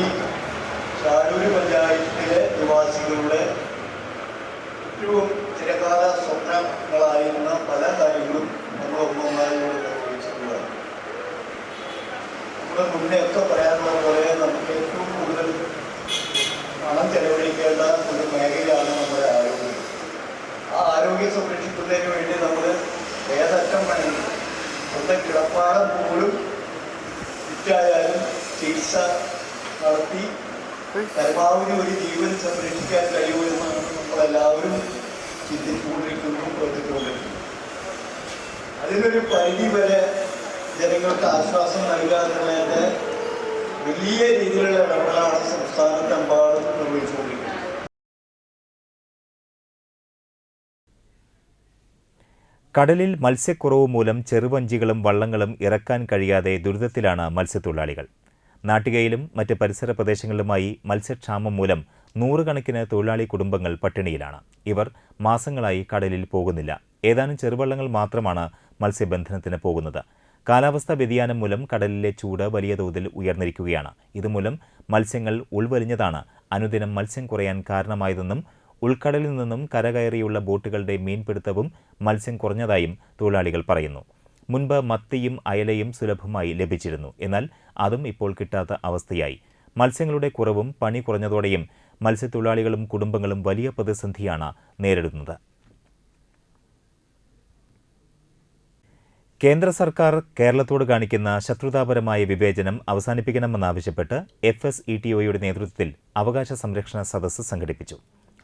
ചാഴൂർ പഞ്ചായത്തിലെ നിവാസികളുടെ ഏറ്റവും ചിരകാല സ്വപ്നങ്ങളായിരുന്ന പല കാര്യങ്ങളും നമ്മൾ ഒന്നൊന്നായിലൂടെ നിർവഹിച്ചിട്ടുള്ളതാണ്. നമ്മുടെ മുന്നെയൊക്കെ പറയാനുള്ള പോലെ നമുക്ക് ഏറ്റവും കൂടുതൽ പണം ചെലവഴിക്കേണ്ട ഒരു മേഖലയാണ് നമ്മുടെ ആരോഗ്യം. ആ ആരോഗ്യം സംരക്ഷിക്കുന്നതിന് വേണ്ടി നമ്മൾ ഏതറ്റം വേണമെങ്കിൽ സ്വന്തം കിടപ്പാടം പോലും വിറ്റായാലും ചികിത്സ നടത്തി പരമാവധി ഒരു ജീവൻ സംരക്ഷിക്കാൻ കഴിയുമെന്നാണ് നമ്മളെല്ലാവരും ചിന്തിച്ചുകൊണ്ടിരിക്കുന്നു, പ്രവർത്തിച്ചുകൊണ്ടിരിക്കുന്നു. അതിനൊരു പരിധി വരെ ജനങ്ങൾക്ക് ആശ്വാസം നൽകാനുള്ളതിൻ്റെ വലിയ രീതിയിലുള്ള ഇടപെടലാണ് സംസ്ഥാനത്തെമ്പാടും നിർവഹിച്ചുകൊണ്ടിരിക്കുന്നത്. കടലിൽ മത്സ്യക്കുറവ് മൂലം ചെറുവഞ്ചികളും വള്ളങ്ങളും ഇറക്കാൻ കഴിയാതെ ദുരിതത്തിലാണ് മത്സ്യത്തൊഴിലാളികൾ. നാട്ടികയിലും മറ്റ് പരിസര പ്രദേശങ്ങളിലുമായി മത്സ്യക്ഷാമം മൂലം നൂറുകണക്കിന് തൊഴിലാളി കുടുംബങ്ങൾ പട്ടിണിയിലാണ്. ഇവർ മാസങ്ങളായി കടലിൽ പോകുന്നില്ല. ഏതാനും ചെറുവള്ളങ്ങൾ മാത്രമാണ് മത്സ്യബന്ധനത്തിന് പോകുന്നത്. കാലാവസ്ഥാ വ്യതിയാനം മൂലം കടലിലെ ചൂട് വലിയ തോതിൽ ഉയർന്നിരിക്കുകയാണ്. ഇതുമൂലം മത്സ്യങ്ങൾ ഉൾവലിഞ്ഞതാണ് അനുദിനം മത്സ്യം കുറയാൻ കാരണമായതെന്നും ഉൾക്കടലിൽ നിന്നും കരകയറിയുള്ള ബോട്ടുകളുടെ മീൻപിടുത്തവും മത്സ്യം കുറഞ്ഞതായും തൊഴിലാളികൾ പറയുന്നു. മുൻപ് മത്തിയും അയലയും സുലഭമായി ലഭിച്ചിരുന്നു. എന്നാൽ അതും ഇപ്പോൾ കിട്ടാത്ത അവസ്ഥയായി. മത്സ്യങ്ങളുടെ കുറവും പണി കുറഞ്ഞതോടെയും മത്സ്യത്തൊഴിലാളികളും കുടുംബങ്ങളും വലിയ പ്രതിസന്ധിയാണ് നേരിടുന്നത്. കേന്ദ്ര സർക്കാർ കേരളത്തോട് കാണിക്കുന്ന ശത്രുതാപരമായ വിവേചനം അവസാനിപ്പിക്കണമെന്നാവശ്യപ്പെട്ട് FSETOയുടെ നേതൃത്വത്തിൽ അവകാശ സംരക്ഷണ സദസ്സ് സംഘടിപ്പിച്ചു.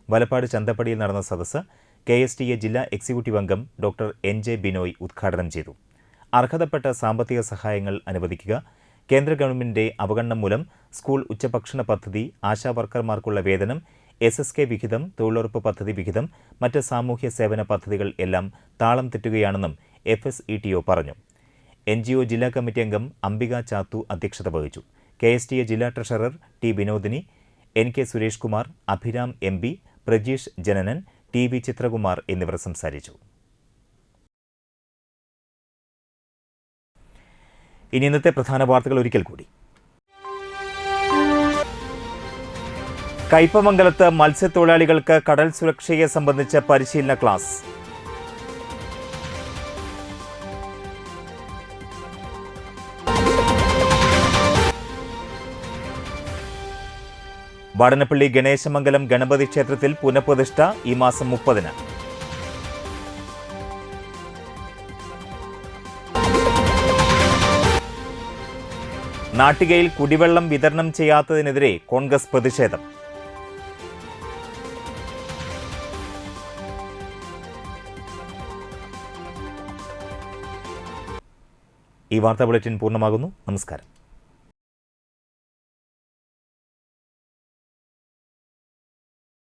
വലപ്പാട് ചന്തപ്പടിയിൽ നടന്ന സദസ്സ് KSTA ജില്ലാ എക്സിക്യൂട്ടീവ് അംഗം ഡോക്ടർ NJ ബിനോയ് ഉദ്ഘാടനം ചെയ്തു. അർഹതപ്പെട്ട സാമ്പത്തിക സഹായങ്ങൾ അനുവദിക്കുക, കേന്ദ്ര ഗവൺമെന്റിന്റെ അവഗണന മൂലം സ്കൂൾ ഉച്ചഭക്ഷണ പദ്ധതി, ആശാ വർക്കർമാർക്കുള്ള വേതനം, SSK വിഹിതം, തൊഴിലുറപ്പ് പദ്ധതി വിഹിതം, മറ്റ് സാമൂഹ്യ സേവന പദ്ധതികൾ എല്ലാം താളം തെറ്റുകയാണെന്നും FSETO പറഞ്ഞു. NGO ജില്ലാ കമ്മിറ്റി അംഗം അംബിക ചാത്തു അധ്യക്ഷത വഹിച്ചു. KSTA ജില്ലാ treasurer T Vinodini, NK Suresh Kumar, Abhiram MB, Prajeesh Jananan, TV Chitrakumar എന്നിവർ സംസാരിച്ചു. ഇനി ഇന്നത്തെ പ്രധാന വാർത്തകൾ ഒരിക്കൽ കൂടി. കയ്പമംഗലത്ത് മത്സ്യത്തൊഴിലാളികൾക്ക് കടൽ സുരക്ഷയെ സംബന്ധിച്ച പരിശീലന ക്ലാസ്. വാടനപ്പള്ളി ഗണേശമംഗലം ഗണപതി ക്ഷേത്രത്തിൽ പുനഃപ്രതിഷ്ഠ ഈ മാസം 30-ന്. നാട്ടികയിൽ കുടിവെള്ളം വിതരണം ചെയ്യാത്തതിനെതിരെ കോൺഗ്രസ് പ്രതിഷേധം. ഈ വാർത്താ ബുള്ളറ്റിൻ പൂർണ്ണമാകുന്നു. നമസ്കാരം.